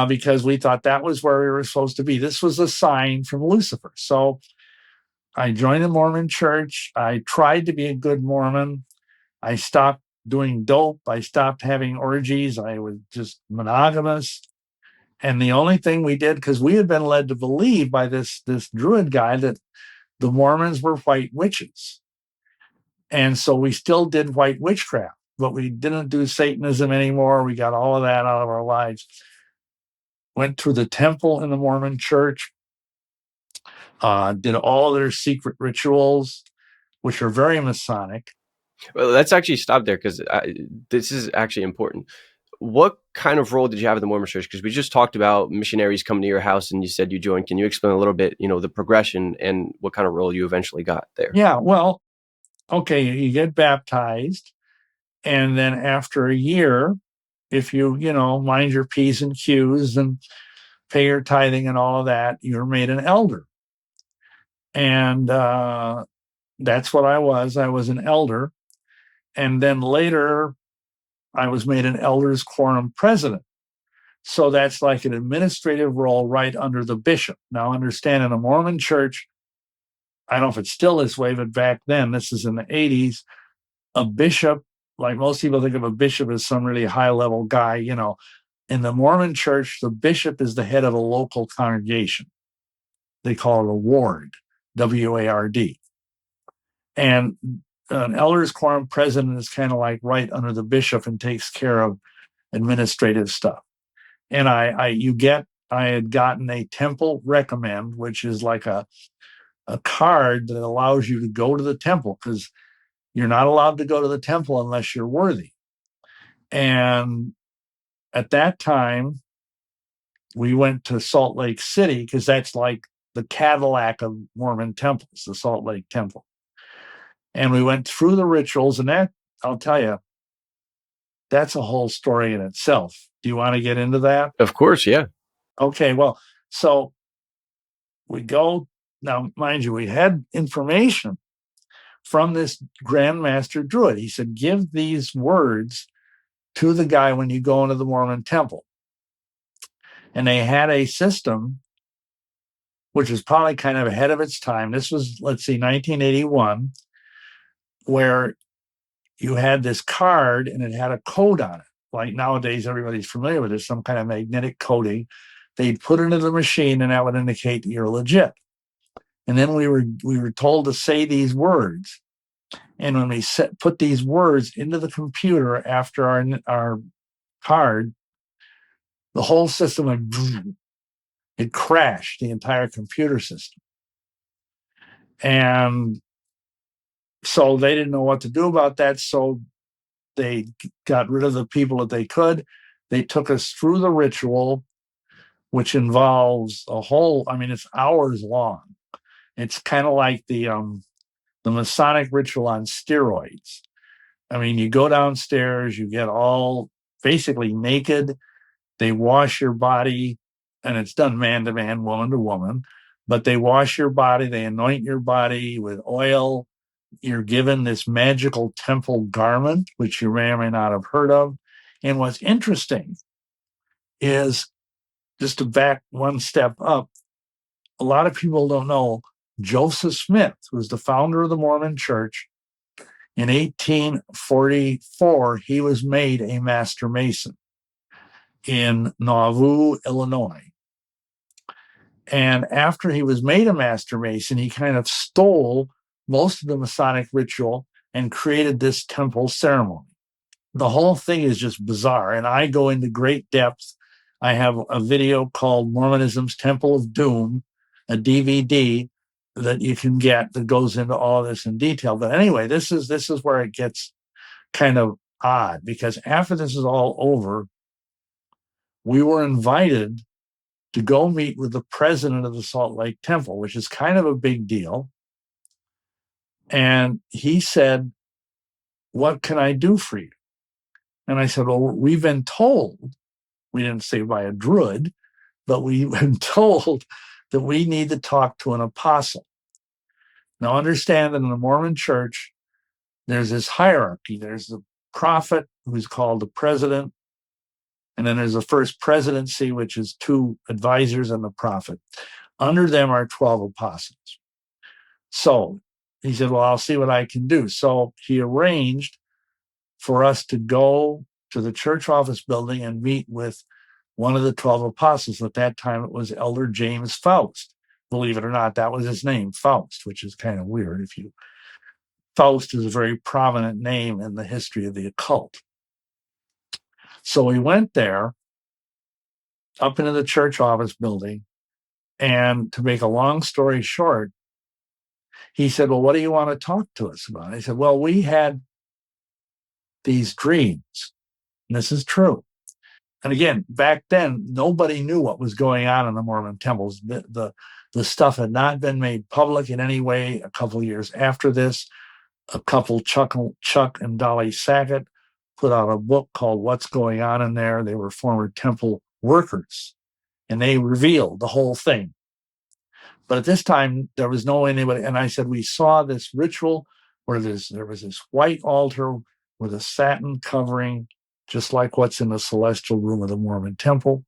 Speaker 1: because we thought that was where we were supposed to be. This was a sign from Lucifer. So I joined the Mormon Church. I tried to be a good Mormon. I stopped doing dope. I stopped having orgies. I was just monogamous. And the only thing we did, because we had been led to believe by this Druid guy that the Mormons were white witches. And so we still did white witchcraft, but we didn't do Satanism anymore. We got all of that out of our lives. Went to the temple in the Mormon church, did all their secret rituals, which are very Masonic.
Speaker 2: Well, let's actually stop there because this is actually important. What kind of role did you have in the Mormon Church? Because we just talked about missionaries coming to your house and you said you joined. Can you explain a little bit, the progression and what kind of role you eventually got there?
Speaker 1: Yeah, well, okay, you get baptized. And then after a year, if you, mind your P's and Q's and pay your tithing and all of that, you're made an elder. And that's what I was. I was an elder. And then later, I was made an elders quorum president. So that's like an administrative role right under the bishop. Now, understand, in a Mormon church, I don't know if it's still this way, but back then, this is in the 80s, a bishop, like most people think of a bishop as some really high-level guy, In the Mormon church, the bishop is the head of a local congregation. They call it a ward, W-A-R-D. And an elders quorum president is kind of like right under the bishop and takes care of administrative stuff. And I had gotten a temple recommend, which is like a card that allows you to go to the temple, because you're not allowed to go to the temple unless you're worthy. And at that time, we went to Salt Lake City because that's like the Cadillac of Mormon temples, the Salt Lake Temple. And we went through the rituals, and that, I'll tell you, that's a whole story in itself. Do you want to get into that?
Speaker 2: Of course, yeah.
Speaker 1: Okay, well, so we go, now, mind you, we had information from this Grandmaster Druid. He said, give these words to the guy when you go into the Mormon temple. And they had a system which was probably kind of ahead of its time. This was, 1981, where you had this card and it had a code on it. Like nowadays, everybody's familiar with this, some kind of magnetic coding. They'd put it into the machine and that would indicate that you're legit. And then we were told to say these words. And when we put these words into the computer after our card, the whole system went, it crashed, the entire computer system. And so they didn't know what to do about that. So they got rid of the people that they could. They took us through the ritual, which involves it's hours long. It's kind of like the Masonic ritual on steroids. I mean, you go downstairs, you get all basically naked. They wash your body, and it's done man to man, woman to woman. But they wash your body, they anoint your body with oil. You're given this magical temple garment, which you may or may not have heard of. And what's interesting is, just to back one step up, a lot of people don't know Joseph Smith was the founder of the Mormon Church. In 1844, he was made a Master Mason in Nauvoo, Illinois. And after he was made a Master Mason, he kind of stole most of the Masonic ritual and created this temple ceremony. The whole thing is just bizarre, and I go into great depth. I have a video called Mormonism's Temple of Doom, a DVD that you can get that goes into all this in detail. But anyway, this is where it gets kind of odd, because after this is all over, we were invited to go meet with the president of the Salt Lake Temple, which is kind of a big deal. And he said, "What can I do for you?" And I said, "Well, we've been told," we didn't say by a druid, but we've been told that we need to talk to an apostle. Now, understand that in the Mormon Church, there's this hierarchy. There's the prophet, who's called the president, and then there's the first presidency, which is 2 advisors and the prophet. Under them are 12 apostles. So he said, "Well, I'll see what I can do." So he arranged for us to go to the church office building and meet with one of the 12 apostles. At that time, it was Elder James Faust. Believe it or not, that was his name, Faust, which is kind of weird. Faust is a very prominent name in the history of the occult. So we went there, up into the church office building, and to make a long story short, he said, "Well, what do you want to talk to us about?" I said, "Well, we had these dreams." And this is true. And again, back then, nobody knew what was going on in the Mormon temples. The stuff had not been made public in any way. A couple of years after this, a couple, Chuck and Dolly Sackett, put out a book called What's Going On in There. They were former temple workers, and they revealed the whole thing. But at this time, there was no anybody. And I said, we saw this ritual where there was this white altar with a satin covering, just like what's in the celestial room of the Mormon temple.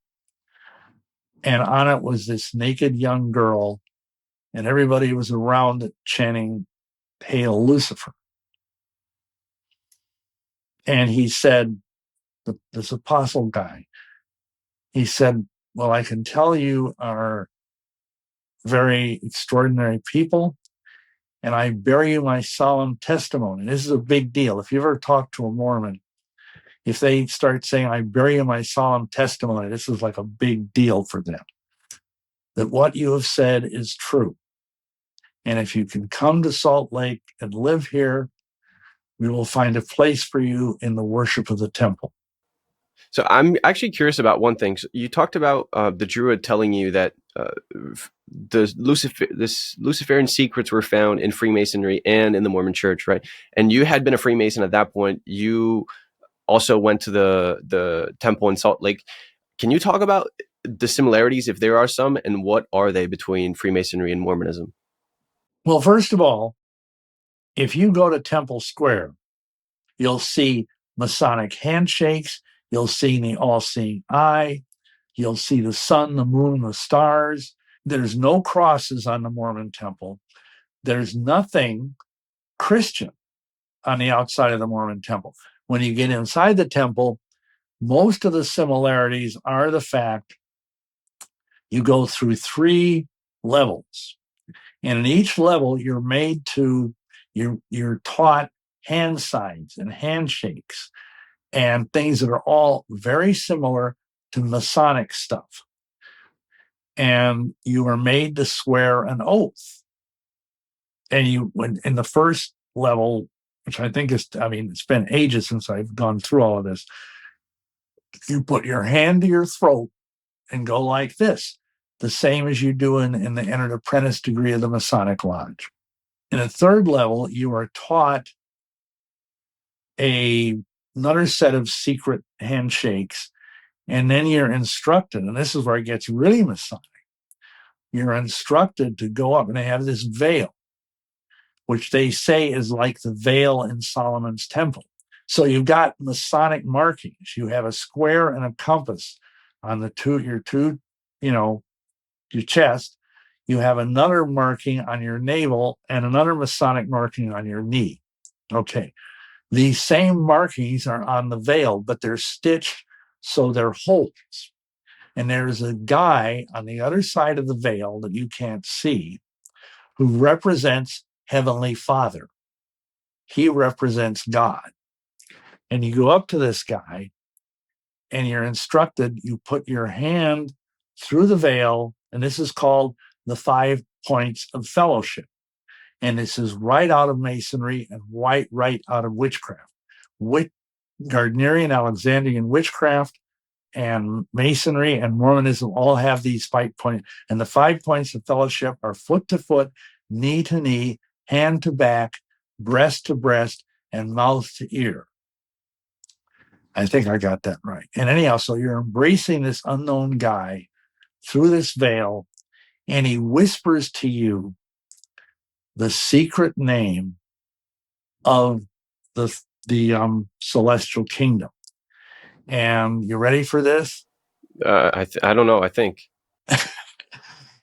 Speaker 1: And on it was this naked young girl, and everybody was around it chanting, "Hail Lucifer." And he said, this apostle guy, he said, "Well, I can tell you are very extraordinary people, and I bear you my solemn testimony." This is a big deal. If you ever talk to a Mormon, if they start saying, "I bear you my solemn testimony," this is like a big deal for them, that what you have said is true. And if you can come to Salt Lake and live here, we will find a place for you in the worship of the temple.
Speaker 2: So I'm actually curious about one thing. So you talked about the Druid telling you that this Luciferian secrets were found in Freemasonry and in the Mormon Church, right? And you had been a Freemason at that point. You also went to the temple in Salt Lake. Can you talk about the similarities, if there are some, and what are they between Freemasonry and Mormonism?
Speaker 1: Well, first of all, if you go to Temple Square, you'll see Masonic handshakes. You'll see the all-seeing eye. You'll see the sun, the moon, the stars. There's no crosses on the Mormon temple. There's nothing Christian on the outside of the Mormon temple. When you get inside the temple, most of the similarities are the fact you go through 3 levels. And in each level, you're taught hand signs and handshakes and things that are all very similar to Masonic stuff. And you are made to swear an oath. And when in the first level, which I think it's been ages since I've gone through all of this, You put your hand to your throat and go like this, the same as you do in the entered apprentice degree of the Masonic Lodge. In a third level, you are taught another set of secret handshakes, and then you're instructed, and this is where it gets really Masonic. You're instructed to go up, and they have this veil, which they say is like the veil in Solomon's temple. So you've got Masonic markings. You have a square and a compass on your chest. You have another marking on your navel and another Masonic marking on your knee. Okay. These same markings are on the veil, but they're stitched so they're holes. And there's a guy on the other side of the veil that you can't see who represents Heavenly Father. He represents God. And you go up to this guy and you're instructed, you put your hand through the veil, and this is called the 5 points of fellowship. And this is right out of Masonry and right out of witchcraft. Gardnerian, Alexandrian witchcraft and Masonry and Mormonism all have these 5 points. And the 5 points of fellowship are foot to foot, knee to knee, hand to back, breast to breast, and mouth to ear. I think I got that right. And anyhow, so you're embracing this unknown guy through this veil, and he whispers to you the secret name of the celestial kingdom. And you ready for this?
Speaker 2: I don't know. I think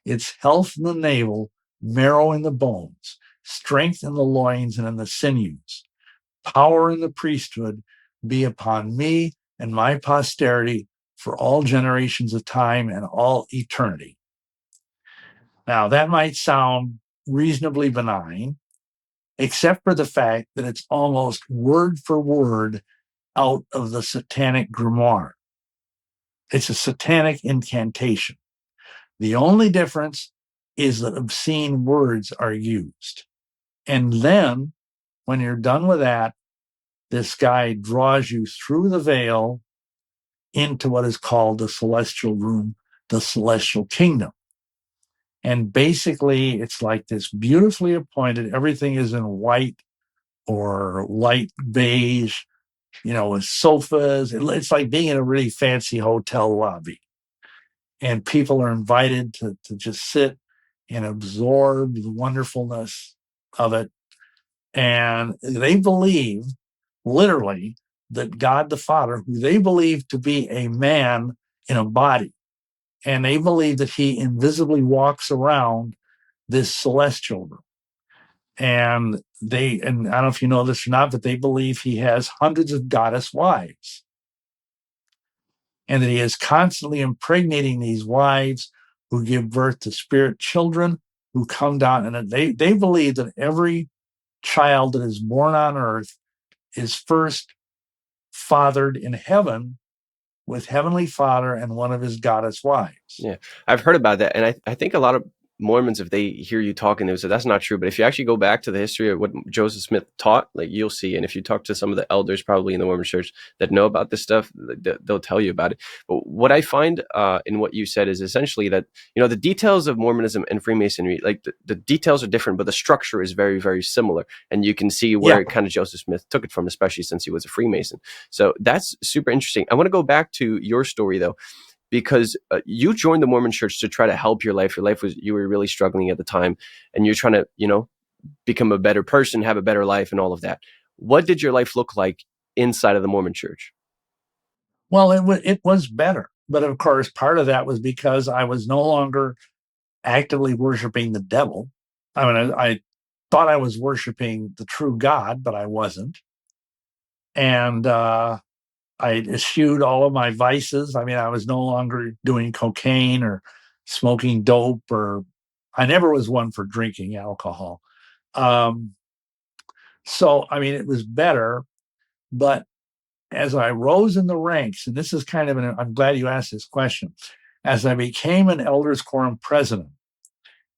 Speaker 1: It's health in the navel, marrow in the bones, strength in the loins and in the sinews, power in the priesthood be upon me and my posterity for all generations of time and all eternity. Now, that might sound reasonably benign, except for the fact that it's almost word for word out of the satanic grimoire. It's a satanic incantation. The only difference is that obscene words are used. And then, when you're done with that, this guy draws you through the veil into what is called the celestial room, the celestial kingdom. And basically, it's like this beautifully appointed, everything is in white or light beige, with sofas. It's like being in a really fancy hotel lobby. And people are invited to just sit and absorb the wonderfulness of it. And they believe, literally, that God the Father, who they believe to be a man in a body, and they believe that he invisibly walks around this celestial room. And I don't know if you know this or not, but they believe he has hundreds of goddess wives. And that he is constantly impregnating these wives who give birth to spirit children who come down. And they believe that every child that is born on earth is first fathered in heaven with Heavenly Father and one of his goddess wives.
Speaker 2: Yeah, I've heard about that. And I think a lot of Mormons, if they hear you talking, they would say that's not true. But if you actually go back to the history of what Joseph Smith taught, like you'll see. And if you talk to some of the elders probably in the Mormon church that know about this stuff, they'll tell you about it. But what I find in what you said is essentially that, the details of Mormonism and Freemasonry, like the details are different, but the structure is very, very similar. And you can see where kind of Joseph Smith took it from, especially since he was a Freemason. So that's super interesting. I want to go back to your story, though, because you joined the Mormon church to try to help your life. You were really struggling at the time, and you're trying to, become a better person, have a better life, and all of that. What did your life look like inside of the Mormon church?
Speaker 1: Well, it was better. But of course, part of that was because I was no longer actively worshiping the devil. I mean, I thought I was worshiping the true God, but I wasn't. And I eschewed all of my vices. I mean, I was no longer doing cocaine or smoking dope, or I never was one for drinking alcohol. So, I mean, it was better. But as I rose in the ranks, and this is kind of I'm glad you asked this question, as I became an elders quorum president.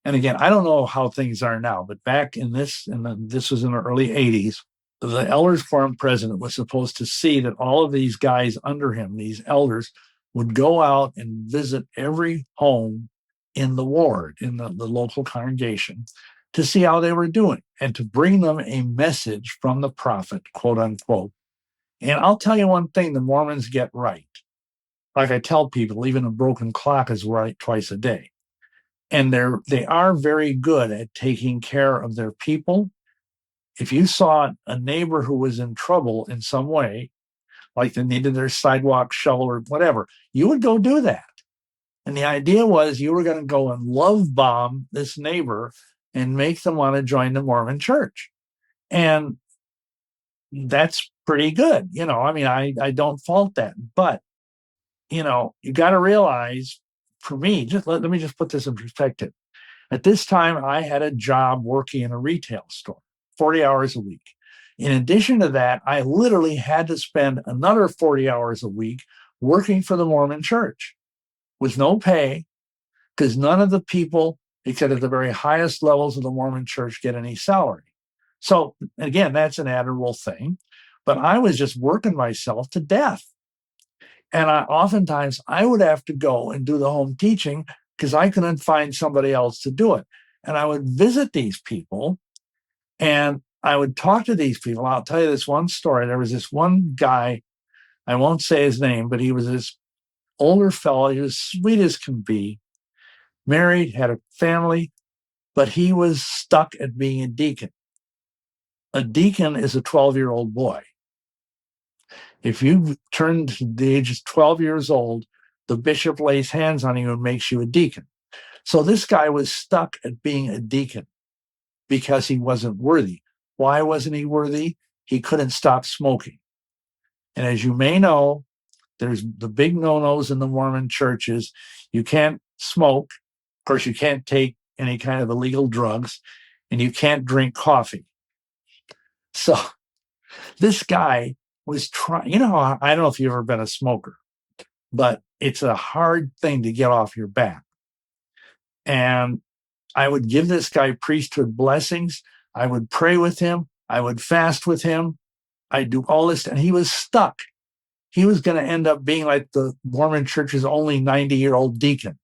Speaker 1: And again, I don't know how things are now, but back in this was in the early 80s. the elders quorum president was supposed to see that all of these guys under him, these elders, would go out and visit every home in the ward, in the local congregation, to see how they were doing and to bring them a message from the prophet, quote unquote. And I'll tell you one thing the Mormons get right. Like I tell people, even a broken clock is right twice a day. And they are very good at taking care of their people. If you saw a neighbor who was in trouble in some way, like they needed their sidewalk shoveled or whatever, you would go do that. And the idea was you were going to go and love bomb this neighbor and make them want to join the Mormon church. And that's pretty good. I mean, I don't fault that. But, you got to realize, for me, let me just put this in perspective. At this time, I had a job working in a retail store, 40 hours a week. In addition to that, I literally had to spend another 40 hours a week working for the Mormon church with no pay, because none of the people, except at the very highest levels of the Mormon church, get any salary. So again, that's an admirable thing. But I was just working myself to death. And oftentimes I would have to go and do the home teaching because I couldn't find somebody else to do it. And I would visit these people and I would talk to these people. I'll tell you this one story. There was this one guy, I won't say his name, but he was this older fellow. He was sweet as can be, married, had a family, but he was stuck at being a deacon. A deacon is a 12-year-old boy. If you turn to the age of 12 years old, the bishop lays hands on you and makes you a deacon. So this guy was stuck at being a deacon because he wasn't worthy. Why wasn't he worthy? He couldn't stop smoking. And as you may know, there's the big no-nos in the Mormon churches. You can't smoke. Of course, you can't take any kind of illegal drugs, and you can't drink coffee. So this guy was trying, I don't know if you've ever been a smoker, but it's a hard thing to get off your back. And I would give this guy priesthood blessings. I would pray with him. I would fast with him. I'd do all this, and he was stuck. He was going to end up being like the Mormon church's only 90-year-old deacon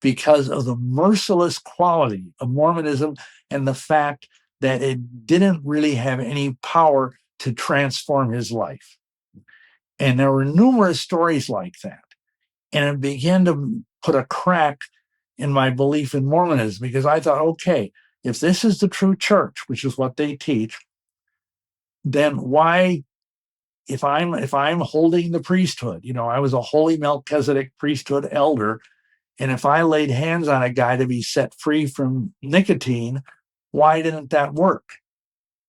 Speaker 1: because of the merciless quality of Mormonism and the fact that it didn't really have any power to transform his life. And there were numerous stories like that. And it began to put a crack in my belief in Mormonism because I thought, okay, if this is the true church, which is what they teach, then why, if I'm holding the priesthood, I was a holy Melchizedek priesthood elder, and if I laid hands on a guy to be set free from nicotine, why didn't that work?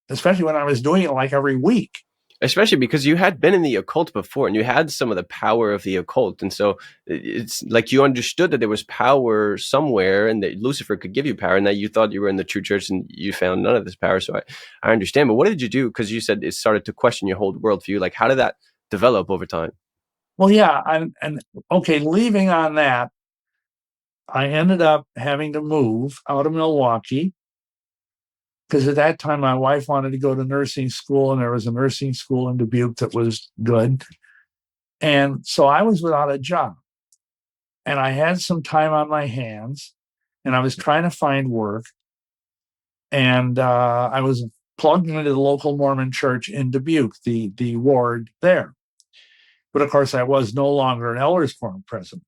Speaker 1: Especially when I was doing it like every week.
Speaker 2: Especially because you had been in the occult before and you had some of the power of the occult. And so it's like you understood that there was power somewhere and that Lucifer could give you power and that you thought you were in the true church and you found none of this power. So I understand. But what did you do? Because you said it started to question your whole worldview. Like, how did that develop over time?
Speaker 1: Well, yeah. And okay, leaving on that, I ended up having to move out of Milwaukee because at that time my wife wanted to go to nursing school and there was a nursing school in Dubuque that was good. And so I was without a job and I had some time on my hands and I was trying to find work. And I was plugged into the local Mormon church in Dubuque, the ward there. But of course, I was no longer an elders quorum president.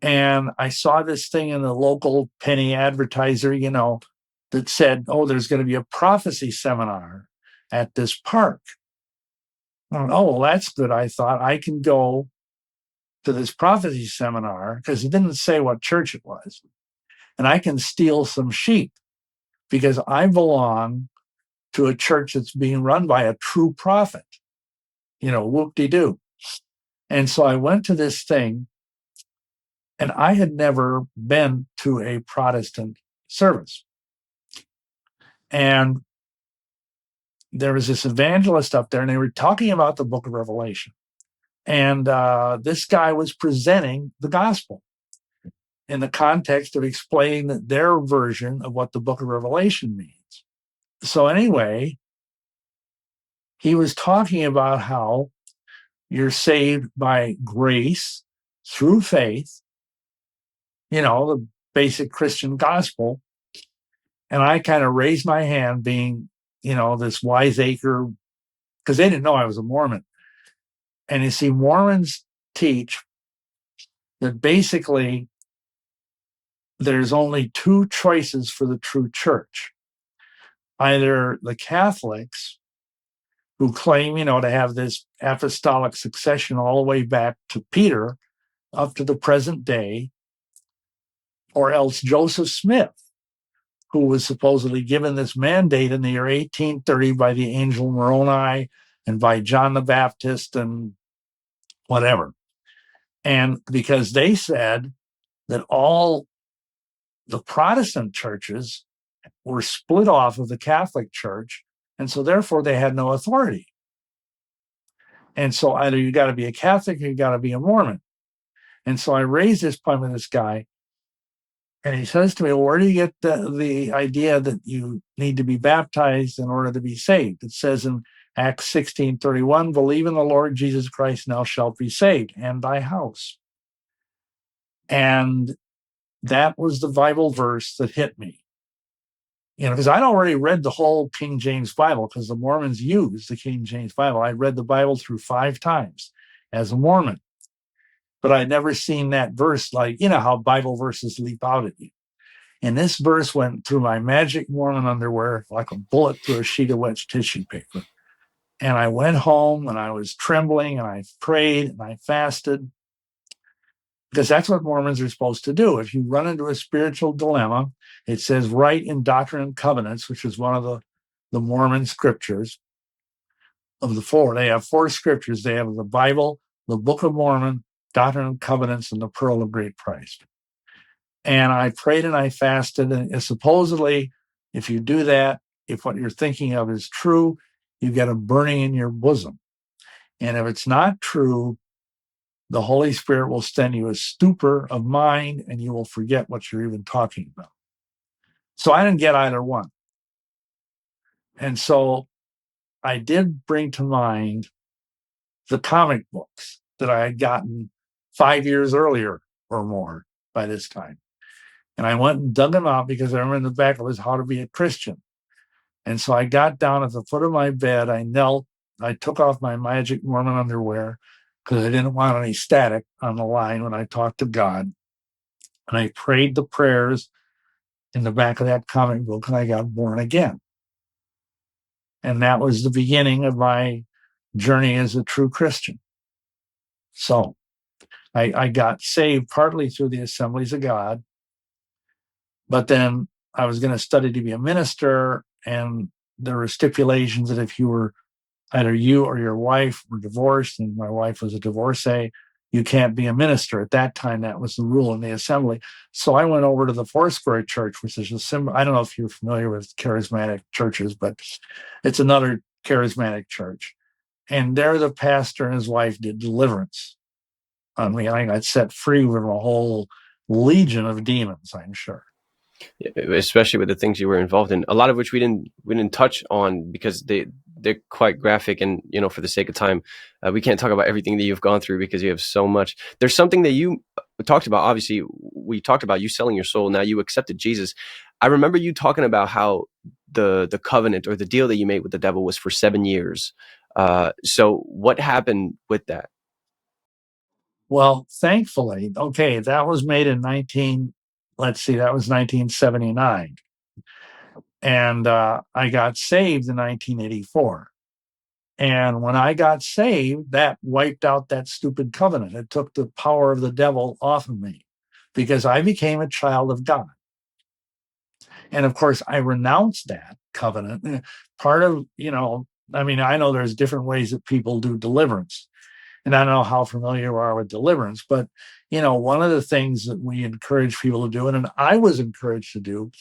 Speaker 1: And I saw this thing in the local penny advertiser, that said, oh, there's going to be a prophecy seminar at this park. Oh, well, that's good. I thought I can go to this prophecy seminar because it didn't say what church it was. And I can steal some sheep because I belong to a church that's being run by a true prophet, whoop-de-doo. And so I went to this thing, and I had never been to a Protestant service. And there was this evangelist up there, and they were talking about the book of Revelation. And this guy was presenting the gospel in the context of explaining their version of what the book of Revelation means. So anyway, he was talking about how you're saved by grace through faith, the basic Christian gospel. And I kind of raised my hand, being, this wiseacre, because they didn't know I was a Mormon. And you see, Mormons teach that basically there's only two choices for the true church. Either the Catholics, who claim, to have this apostolic succession all the way back to Peter up to the present day, or else Joseph Smith, who was supposedly given this mandate in the year 1830 by the angel Moroni and by John the Baptist and whatever. And because they said that all the Protestant churches were split off of the Catholic Church, and so therefore they had no authority. And so either you got to be a Catholic or you got to be a Mormon. And so I raised this point with this guy, and he says to me, well, where do you get the idea that you need to be baptized in order to be saved? It says in Acts 16:31, believe in the Lord Jesus Christ, and thou shalt be saved, and thy house. And that was the Bible verse that hit me. Because I'd already read the whole King James Bible, because the Mormons use the King James Bible. I read the Bible through 5 times as a Mormon, but I'd never seen that verse, like, how Bible verses leap out at you. And this verse went through my magic Mormon underwear like a bullet through a sheet of wet tissue paper. And I went home and I was trembling and I prayed and I fasted, because that's what Mormons are supposed to do. If you run into a spiritual dilemma, it says write in Doctrine and Covenants, which is one of the Mormon scriptures of the 4. They have 4 scriptures. They have the Bible, the Book of Mormon, Doctrine and Covenants, and the Pearl of Great Price. And I prayed and I fasted. And supposedly, if you do that, if what you're thinking of is true, you get a burning in your bosom. And if it's not true, the Holy Spirit will send you a stupor of mind and you will forget what you're even talking about. So I didn't get either one. And so I did bring to mind the comic books that I had gotten 5 years earlier or more by this time. And I went and dug them out, because I remember in the back it was How to Be a Christian. And so I got down at the foot of my bed, I knelt, I took off my magic Mormon underwear, because I didn't want any static on the line when I talked to God. And I prayed the prayers in the back of that comic book, and I got born again. And that was the beginning of my journey as a true Christian. So I got saved partly through the Assemblies of God, but then I was going to study to be a minister, and there were stipulations that if you were either you or your wife were divorced, and my wife was a divorcee, you can't be a minister. At that time, that was the rule in the assembly. So I went over to the Foursquare Church, which is a symbol. I don't know if you're familiar with charismatic churches, but it's another charismatic church. And there the pastor and his wife did deliverance on me. I got set free from a whole legion of demons, I'm sure.
Speaker 2: Especially with the things you were involved in, a lot of which we didn't touch on because they're quite graphic, and for the sake of time, we can't talk about everything that you've gone through because you have so much. There's something that you talked about. Obviously, we talked about you selling your soul. Now you accepted Jesus. I remember you talking about how the covenant or the deal that you made with the devil was for 7 years. So what happened with that?
Speaker 1: Well, thankfully, okay, that was made in 1979. And I got saved in 1984. And when I got saved, that wiped out that stupid covenant. It took the power of the devil off of me, because I became a child of God. And of course, I renounced that covenant. Part of, I know there's different ways that people do deliverance. And I don't know how familiar you are with deliverance, but, one of the things that we encourage people to do, and I was encouraged to do,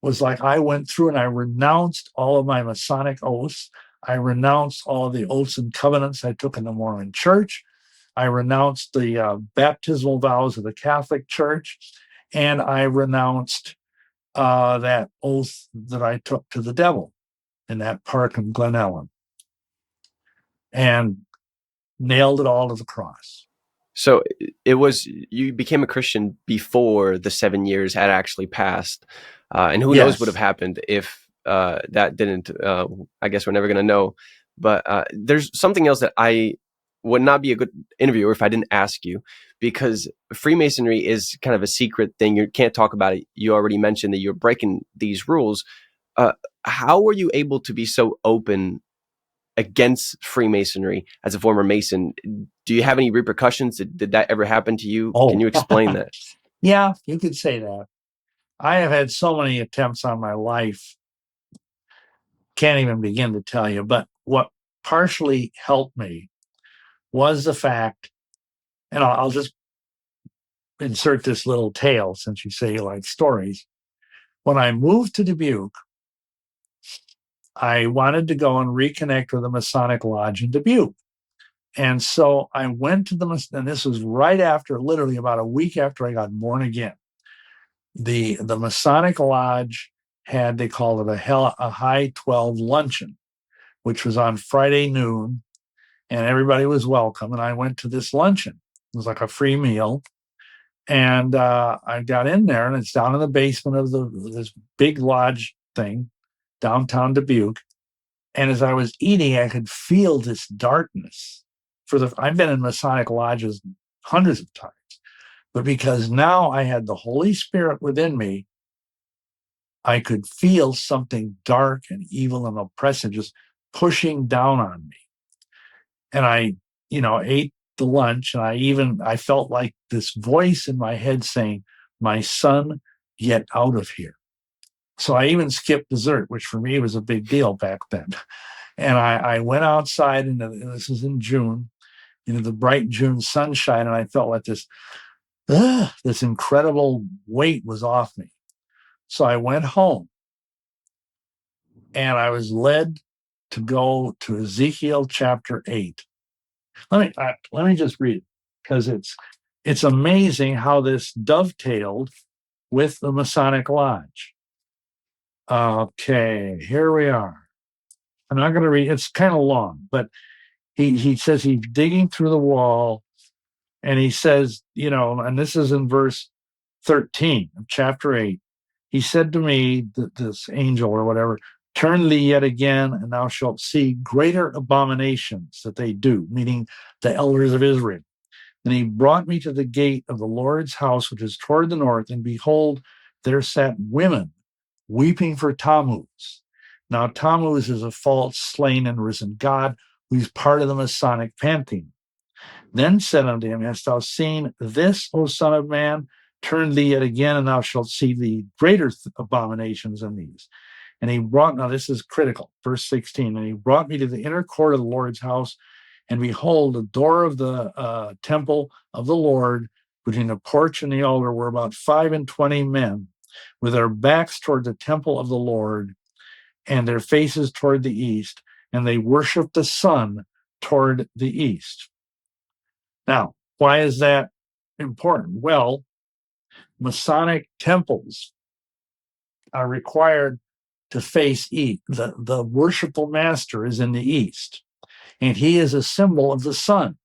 Speaker 1: was like I went through and I renounced all of my Masonic oaths. I renounced all of the oaths and covenants I took in the Mormon Church. I renounced the baptismal vows of the Catholic Church. And I renounced that oath that I took to the devil. in that park in Glen Ellen and nailed it all to the cross.
Speaker 2: So you became a Christian before the 7 years had actually passed. And who knows what would have happened if that didn't, I guess we're never going to know. But there's something else that I would not be a good interviewer if I didn't ask you, because Freemasonry is kind of a secret thing. You can't talk about it. You already mentioned that you're breaking these rules. How were you able to be so open against Freemasonry as a former Mason? Do you have any repercussions? Did that ever happen to you?
Speaker 1: Oh.
Speaker 2: Can you explain that?
Speaker 1: Yeah, you could say that. I have had so many attempts on my life, can't even begin to tell you, but what partially helped me was the fact, and I'll just insert this little tale since you say you like stories. When I moved to Dubuque, I wanted to go and reconnect with the Masonic Lodge in Dubuque. And so I went to and this was right after, literally about a week after I got born again. The Masonic Lodge had, they called it a high 12 luncheon, which was on Friday noon, and everybody was welcome. And I went to this luncheon. It was like a free meal. And I got in there, and it's down in the basement of this big lodge thing, downtown Dubuque. And as I was eating, I could feel this darkness. I've been in Masonic lodges hundreds of times, but because now I had the Holy Spirit within me, I could feel something dark and evil and oppressive just pushing down on me. And I, ate the lunch, and I felt like this voice in my head saying, "My son, get out of here." So I even skipped dessert, which for me was a big deal back then. And I went outside, and this was in June, the bright June sunshine, and I felt like this incredible weight was off me. So I went home, and I was led to go to Ezekiel chapter 8. Let me just read it, because it's amazing how this dovetailed with the Masonic Lodge. Okay, here we are. I'm not going to read. It's kind of long, but he says he's digging through the wall, and he says, and this is in verse 13 of chapter 8. He said to me, this angel or whatever, "Turn thee yet again, and thou shalt see greater abominations that they do," meaning the elders of Israel. And he brought me to the gate of the Lord's house, which is toward the north, and behold, there sat women weeping for Tammuz. Now, Tammuz is a false, slain, and risen god who's part of the Masonic pantheon. Then said unto him, "Hast thou seen this, O son of man? Turn thee yet again, and thou shalt see the greater abominations than these." And he brought, now this is critical, verse 16, and he brought me to the inner court of the Lord's house, and behold, the door of the temple of the Lord, between the porch and the altar, were about 25 men, with their backs toward the temple of the Lord, and their faces toward the east, and they worshiped the sun toward the east. Now, why is that important? Well, Masonic temples are required to face east. The worshipful master is in the east, and he is a symbol of the sun.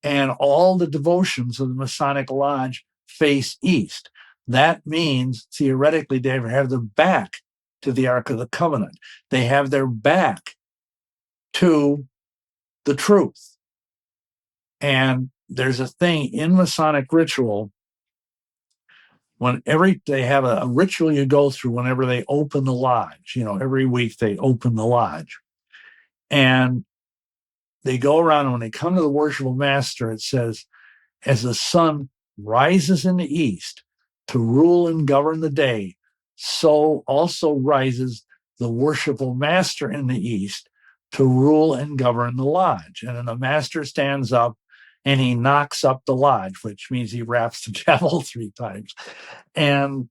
Speaker 1: And all the devotions of the Masonic Lodge face east. That means, theoretically, they have their back to the Ark of the Covenant. They have their back to the truth. And there's a thing in Masonic ritual, they have a ritual you go through whenever they open the lodge. Every week they open the lodge. And they go around, and when they come to the worshipful master, it says, "As the sun rises in the east to rule and govern the day, so also rises the worshipful master in the east to rule and govern the lodge." And then the master stands up and he knocks up the lodge, which means he raps the gavel 3 times. And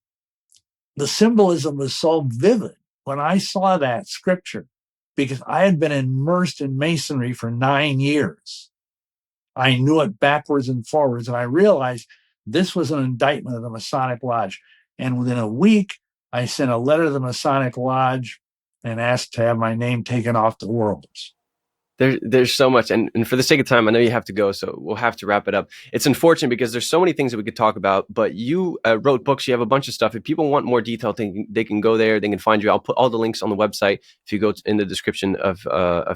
Speaker 1: the symbolism was so vivid when I saw that scripture, because I had been immersed in Masonry for 9 years. I knew it backwards and forwards, and I realized this was an indictment of the Masonic Lodge. And within a week, I sent a letter to the Masonic Lodge and asked to have my name taken off the rolls.
Speaker 2: There's so much, and for the sake of time, I know you have to go, so we'll have to wrap it up. It's unfortunate because there's so many things that we could talk about, but you wrote books, you have a bunch of stuff. If people want more detail, they can go there, they can find you. I'll put all the links on the website. If you go in the description of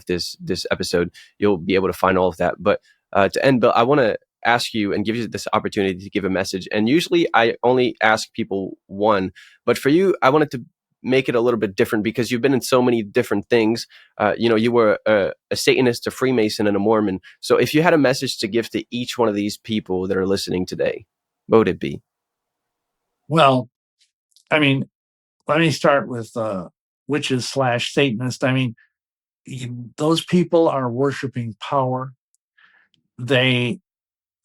Speaker 2: this episode, you'll be able to find all of that. But to end, Bill, I want to ask you and give you this opportunity to give a message. And usually I only ask people one, but for you, I wanted to make it a little bit different because you've been in so many different things. You were a Satanist, a Freemason, and a Mormon. So if you had a message to give to each one of these people that are listening today, what would it be?
Speaker 1: Well, I mean, let me start with witches / Satanist. I mean, those people are worshiping power. They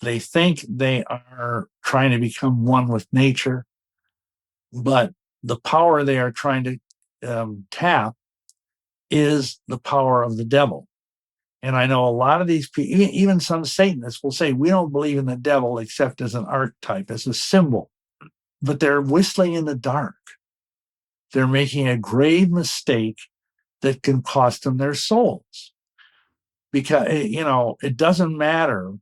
Speaker 1: think they are trying to become one with nature, but the power they are trying to tap is the power of the devil. And I know a lot of these people, even some Satanists, will say, we don't believe in the devil except as an archetype, as a symbol. But they're whistling in the dark. They're making a grave mistake that can cost them their souls. Because, it doesn't matter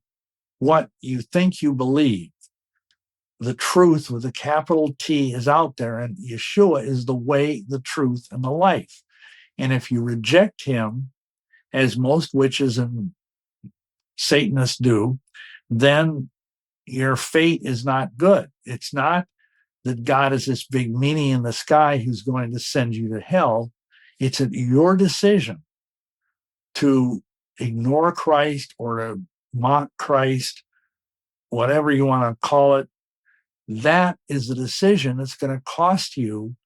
Speaker 1: what you think you believe. The truth with a capital T is out there, and Yeshua is the way, the truth, and the life. And if you reject him, as most witches and Satanists do, then your fate is not good. It's not that God is this big meanie in the sky who's going to send you to hell. It's your decision to ignore Christ or to mock Christ, whatever you want to call it. That is a decision that's going to cost you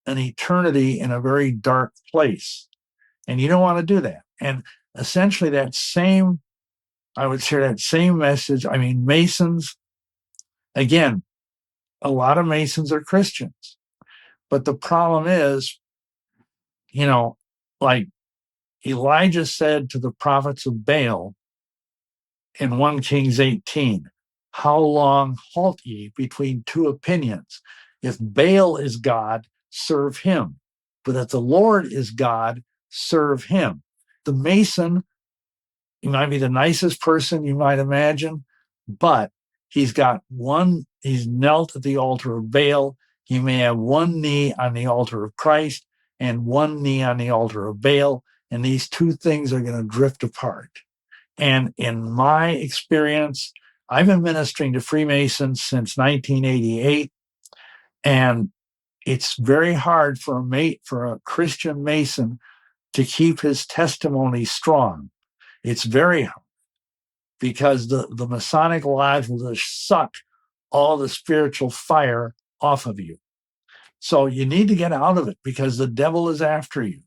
Speaker 1: an eternity in a very dark place. And you don't want to do that. And essentially I would share that same message. I mean, Masons, again, a lot of Masons are Christians. But the problem is, like Elijah said to the prophets of Baal in 1 Kings 18, how long halt ye between two opinions? If Baal is God, serve him. But if the Lord is God, serve him. The Mason, he might be the nicest person you might imagine, but he's knelt at the altar of Baal. He may have one knee on the altar of Christ and one knee on the altar of Baal, and these two things are going to drift apart. And in my experience, I've been ministering to Freemasons since 1988, and it's very hard for a Christian Mason to keep his testimony strong. It's very hard because the Masonic Lodge will just suck all the spiritual fire off of you. So you need to get out of it because the devil is after you.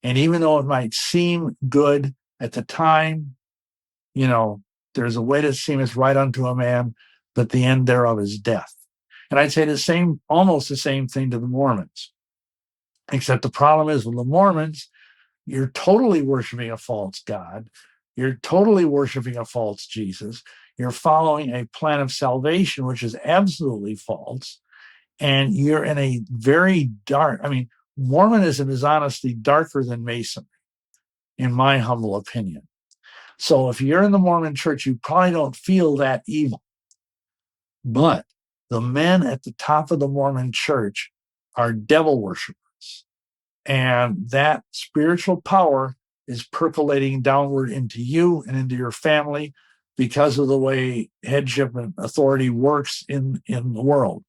Speaker 1: And even though it might seem good at the time, there's a way that seemeth right unto a man, but the end thereof is death. And I'd say almost the same thing to the Mormons. Except the problem is with the Mormons, you're totally worshiping a false God. You're totally worshiping a false Jesus. You're following a plan of salvation, which is absolutely false. And you're in a very dark, Mormonism is honestly darker than Masonry, in my humble opinion. So if you're in the Mormon church, you probably don't feel that evil. But the men at the top of the Mormon church are devil worshipers. And that spiritual power is percolating downward into you and into your family because of the way headship and authority works in the world.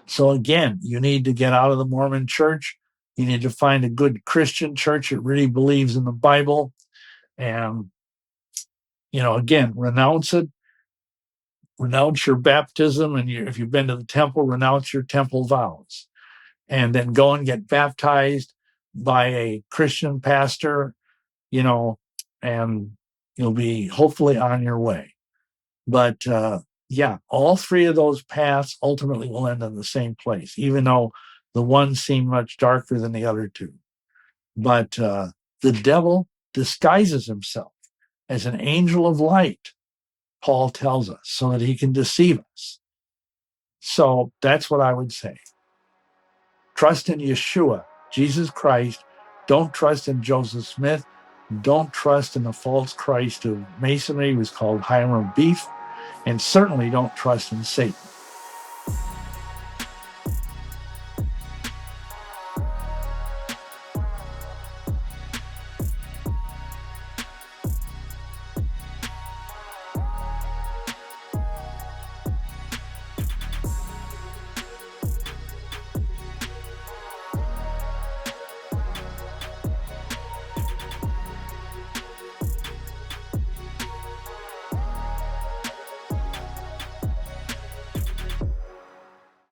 Speaker 1: So again, you need to get out of the Mormon church. You need to find a good Christian church that really believes in the Bible. And, again, renounce it. Renounce your baptism. And if you've been to the temple, renounce your temple vows. And then go and get baptized by a Christian pastor, and you'll be hopefully on your way. But all three of those paths ultimately will end in the same place, even though the one seemed much darker than the other two. But the devil disguises himself as an angel of light, Paul tells us, so that he can deceive us. So that's what I would say. Trust in Yeshua Jesus Christ. Don't trust in Joseph Smith. Don't trust in the false Christ of Masonry, who was called Hiram Beef. And certainly don't trust in Satan.